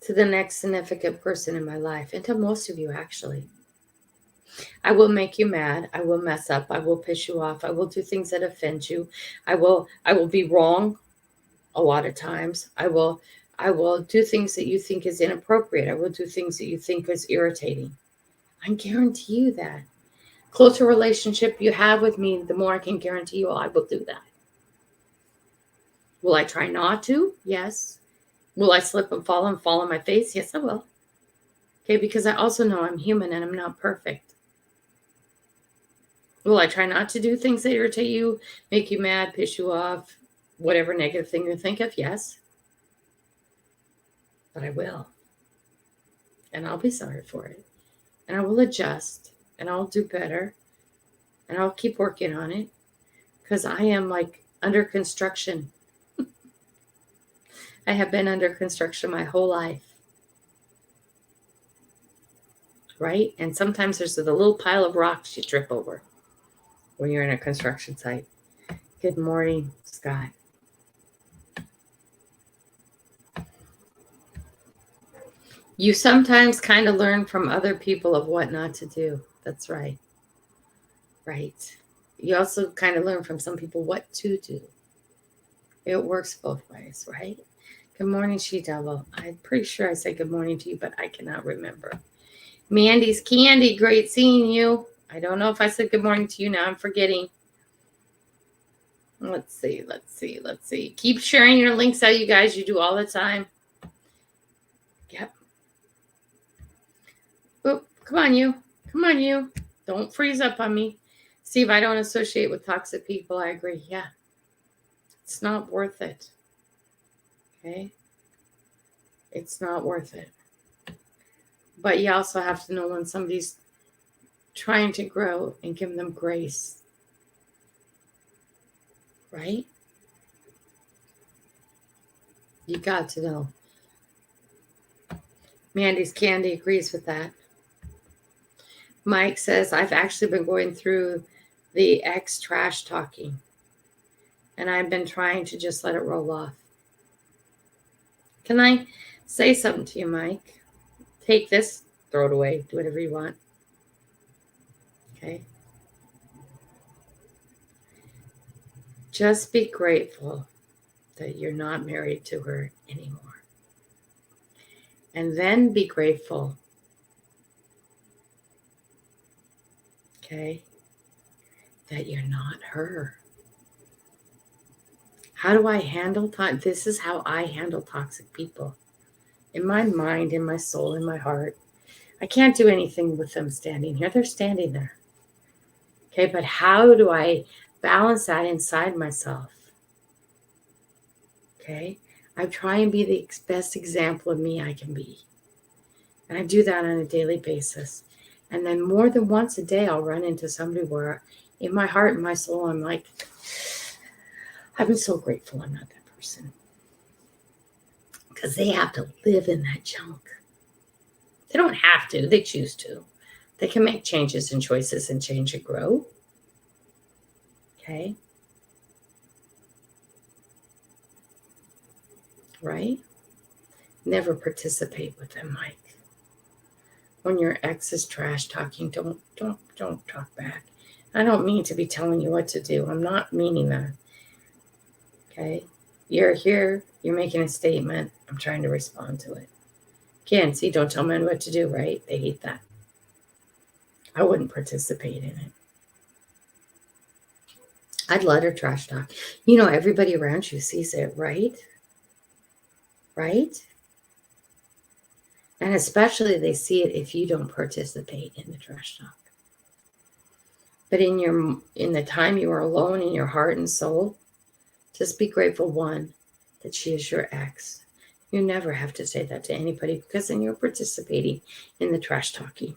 A: to the next significant person in my life, and to most of you actually? I will make you mad. I will mess up. I will piss you off. I will do things that offend you. I will be wrong a lot of times. I will do things that you think is inappropriate. I will do things that you think is irritating. I guarantee you that. Closer relationship you have with me, the more I can guarantee you I will do that. Will I try not to? Yes. Will I slip and fall on my face? Yes, I will. Okay, because I also know I'm human and I'm not perfect. Will I try not to do things that irritate you, make you mad, piss you off, whatever negative thing you think of? Yes. But I will. And I'll be sorry for it. And I will adjust. And I'll do better. And I'll keep working on it. Because I am like under construction. I have been under construction my whole life. right? And sometimes there's the little pile of rocks you trip over when you're in a construction site. Good morning, Scott. You sometimes kind of learn from other people of what not to do. That's right. Right. You also kind of learn from some people what to do. It works both ways, right? Good morning, She Devil. I'm pretty sure I said good morning to you, but I cannot remember. Mandy's Candy, great seeing you. I don't know if I said good morning to you now. I'm forgetting. Let's see. Keep sharing your links out, you guys. You do all the time. Yep. Oop, come on, you. Come on, you. Don't freeze up on me. Steve, I don't associate with toxic people. I agree. Yeah. It's not worth it. Okay? It's not worth it. But you also have to know when somebody's trying to grow and give them grace. Right? You got to know. Mandy's Candy agrees with that. Mike says, I've actually been going through the ex trash talking. And I've been trying to just let it roll off. Can I say something to you, Mike? Take this, throw it away, do whatever you want. Okay? Just be grateful that you're not married to her anymore. And then be grateful, okay, that you're not her. How do I handle this is how I handle toxic people. In my mind, in my soul, in my heart. I can't do anything with them standing here. They're standing there. Okay, but how do I balance that inside myself? Okay, I try and be the best example of me I can be. And I do that on a daily basis. And then more than once a day, I'll run into somebody where in my heart and my soul, I'm like, I'm so grateful I'm not that person. Because they have to live in that junk. They don't have to. They choose to. They can make changes and choices and change and grow. Okay? Right? Never participate with them, Mike. When your ex is trash talking, don't talk back. I don't mean to be telling you what to do. I'm not meaning that. Okay? You're here. You're making a statement. I'm trying to respond to it. Again, see, don't tell men what to do, right? They hate that. I wouldn't participate in it. I'd let her trash talk. You know, everybody around you sees it, right? Right? And especially they see it if you don't participate in the trash talk. But in the time you are alone in your heart and soul, just be grateful, one, that she is your ex. You never have to say that to anybody because then you're participating in the trash talking.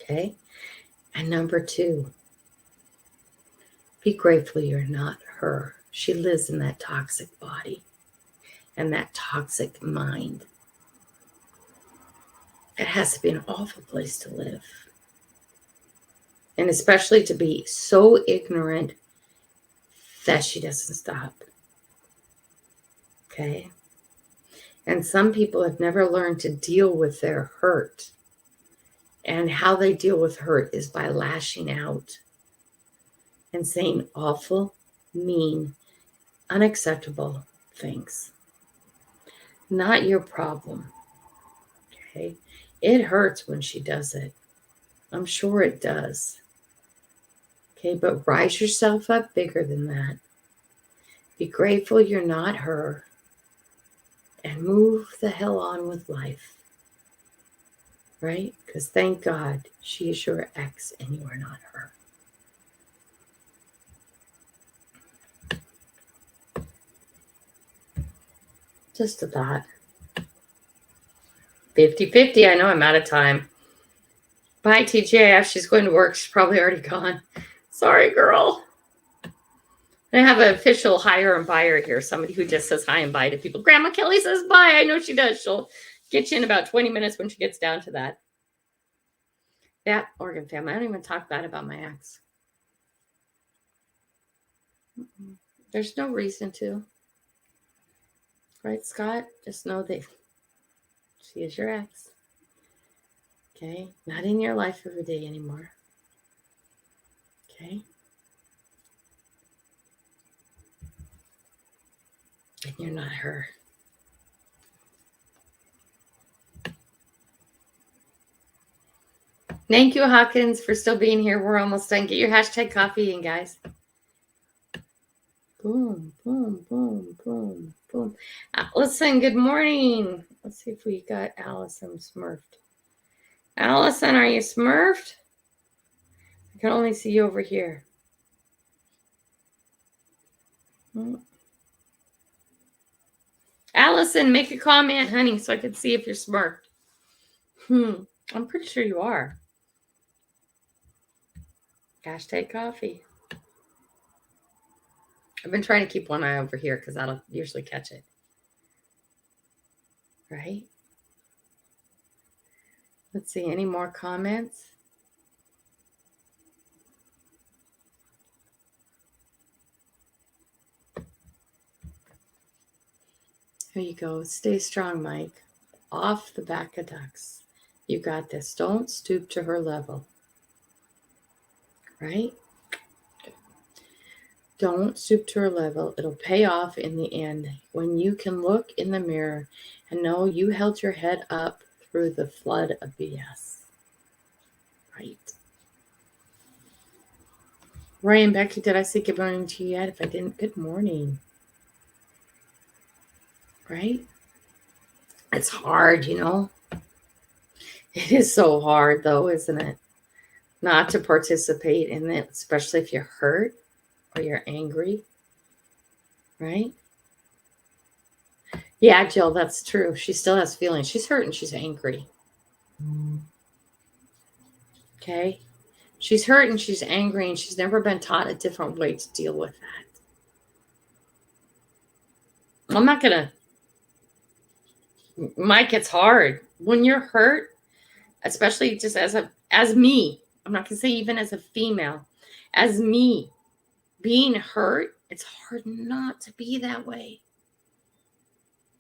A: Okay? And number two, be grateful you're not her. She lives in that toxic body and that toxic mind. It has to be an awful place to live. And especially to be so ignorant that she doesn't stop. Okay? And some people have never learned to deal with their hurt. And how they deal with hurt is by lashing out and saying awful, mean, unacceptable things. Not your problem. Okay? It hurts when she does it. I'm sure it does. Okay, but rise yourself up bigger than that. Be grateful you're not her. And move the hell on with life. Right? Because thank God she is your ex and you are not her. Just a thought. 50-50. I know I'm out of time. Bye, TJF. She's going to work. She's probably already gone. Sorry, girl. I have an official hire and buyer here. Somebody who just says hi and bye to people. Grandma Kelly says bye. I know she does. Get you in about 20 minutes when she gets down to that. That Oregon family. I don't even talk bad about my ex. There's no reason to. Right, Scott? Just know that she is your ex. Okay? Not in your life every day anymore. Okay? And you're not her. Thank you, Hawkins, for still being here. We're almost done. Get your hashtag coffee in, guys. Boom, boom, boom, boom, boom. Allison, good morning. Let's see if we got Allison smurfed. Allison, are you smurfed? I can only see you over here. Allison, make a comment, honey, so I can see if you're smurfed. I'm pretty sure you are. Hashtag coffee. I've been trying to keep one eye over here because that'll usually catch it. Right? Let's see, any more comments? Here you go. Stay strong, Mike. Off the back of ducks. You got this. Don't stoop to her level. Right? Don't stoop to her level. It'll pay off in the end when you can look in the mirror and know you held your head up through the flood of BS. Right? Ray and Becky, did I say good morning to you yet? If I didn't, good morning. Right? It's hard, you know. It is so hard, though, isn't it? Not to participate in it, especially if you're hurt or you're angry. Right? Yeah, Jill, that's true. She still has feelings. She's hurt and she's angry. Okay? She's hurt and she's angry and she's never been taught a different way to deal with that. I'm not going to. Mike, it's hard. When you're hurt, especially just as me, I'm not going to say even as a female, as me, being hurt, it's hard not to be that way.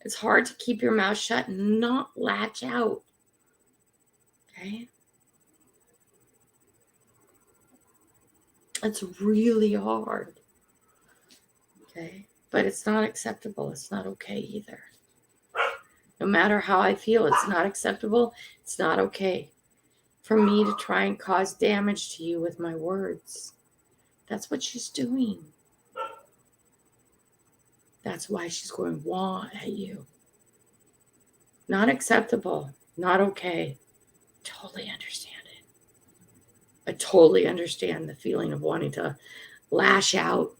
A: It's hard to keep your mouth shut and not latch out. Okay? It's really hard. Okay? But it's not acceptable. It's not okay either. No matter how I feel, it's not acceptable. It's not okay for me to try and cause damage to you with my words. That's what she's doing. That's why she's going wah at you. Not acceptable. Not okay. Totally understand it. I totally understand the feeling of wanting to lash out.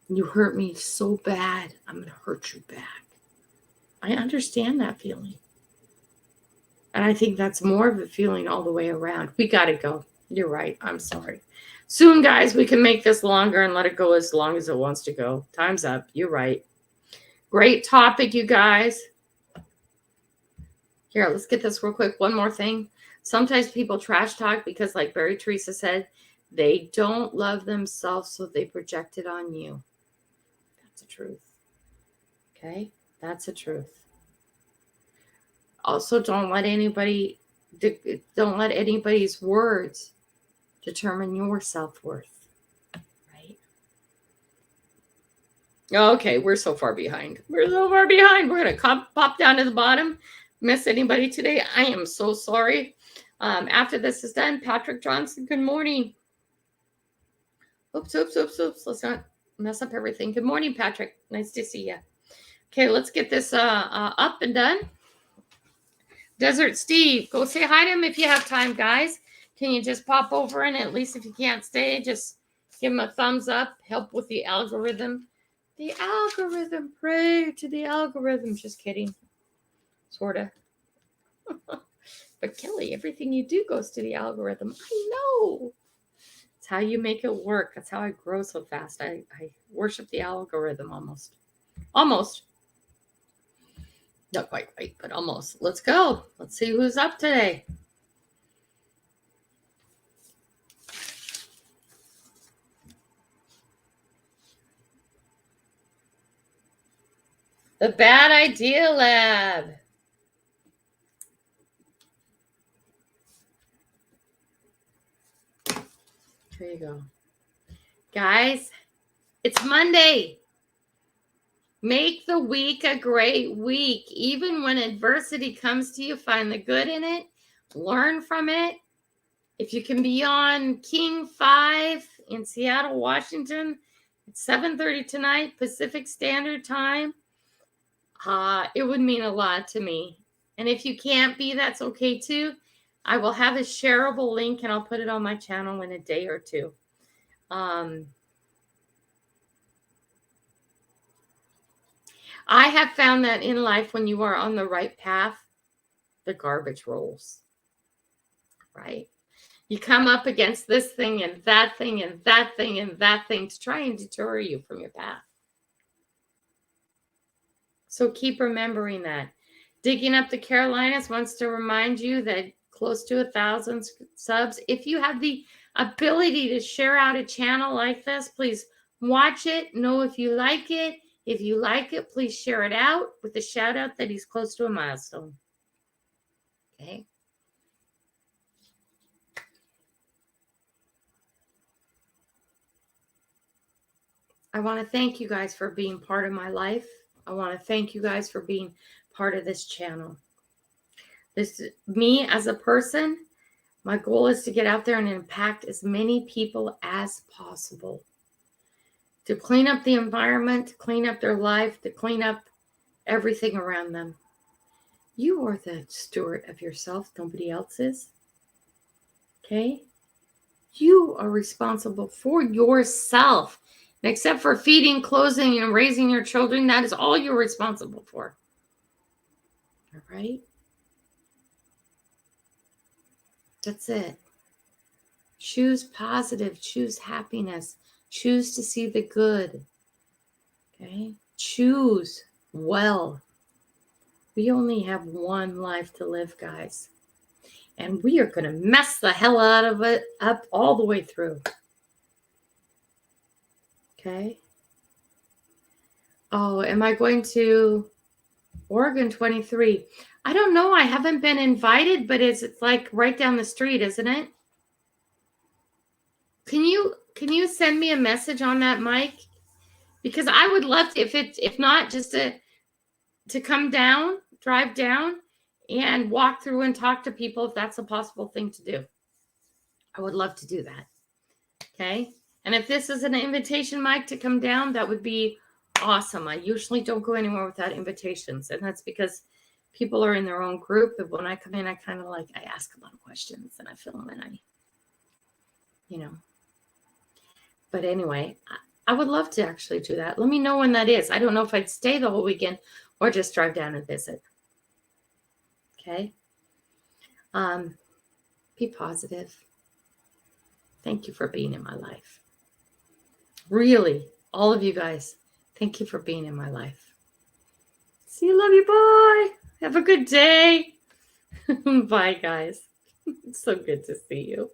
A: You hurt me so bad, I'm going to hurt you back. I understand that feeling. And I think that's more of a feeling all the way around. We got to go. You're right. I'm sorry. Soon, guys, we can make this longer and let it go as long as it wants to go. Time's up. You're right. Great topic, you guys. Here, let's get this real quick. One more thing. Sometimes people trash talk because, like Barry Teresa said, they don't love themselves, so they project it on you. That's the truth. Okay? That's the truth. Also, don't let anybody's words determine your self-worth. Right? Okay, we're so far behind. We're going to pop down to the bottom. Miss anybody today? I am so sorry. After this is done, Patrick Johnson, good morning. Oops. Let's not mess up everything. Good morning, Patrick. Nice to see you. Okay, let's get this up and done. Desert Steve, go say hi to him if you have time, guys. Can you just pop over and at least if you can't stay, just give him a thumbs up. Help with the algorithm. The algorithm. Pray to the algorithm. Just kidding. Sort of. But Kelly, everything you do goes to the algorithm. I know. It's how you make it work. That's how I grow so fast. I worship the algorithm almost. Not quite right, but almost. Let's go. Let's see who's up today. The Bad Idea Lab. Here you go. Guys, it's Monday. Make the week a great week. Even when adversity comes to you, find the good in it. Learn from it. If you can be on King 5 in Seattle, Washington, it's 7:30 tonight, Pacific Standard Time. It would mean a lot to me. And if you can't be, that's okay too. I will have a shareable link and I'll put it on my channel in a day or two. I have found that in life, when you are on the right path, the garbage rolls, right? You come up against this thing and that thing and that thing and that thing to try and deter you from your path. So keep remembering that. Digging Up the Carolinas wants to remind you that close to 1,000 subs. If you have the ability to share out a channel like this, please watch it. Know if you like it. If you like it, please share it out with a shout out that he's close to a milestone. Okay. I want to thank you guys for being part of my life. I want to thank you guys for being part of this channel. Me as a person, my goal is to get out there and impact as many people as possible. To clean up the environment, to clean up their life, to clean up everything around them. You are the steward of yourself. Nobody else is. Okay? You are responsible for yourself. And except for feeding, clothing, and raising your children, that is all you're responsible for. All right? That's it. Choose positive. Choose happiness. Choose to see the good. Okay? Choose well. We only have one life to live, guys. And we are going to mess the hell out of it up all the way through. Okay? Oh, am I going to Oregon 23? I don't know. I haven't been invited, but it's like right down the street, isn't it? Can you send me a message on that, Mike? Because I would love to, if not, just to come down, drive down, and walk through and talk to people if that's a possible thing to do. I would love to do that. Okay? And if this is an invitation, Mike, to come down, that would be awesome. I usually don't go anywhere without invitations, and that's because people are in their own group. And when I come in, I kind of I ask a lot of questions, and I feel them, and But anyway, I would love to actually do that. Let me know when that is. I don't know if I'd stay the whole weekend or just drive down and visit. Okay? Be positive. Thank you for being in my life. Really, all of you guys, thank you for being in my life. See you, love you, bye. Have a good day. Bye, guys. It's so good to see you.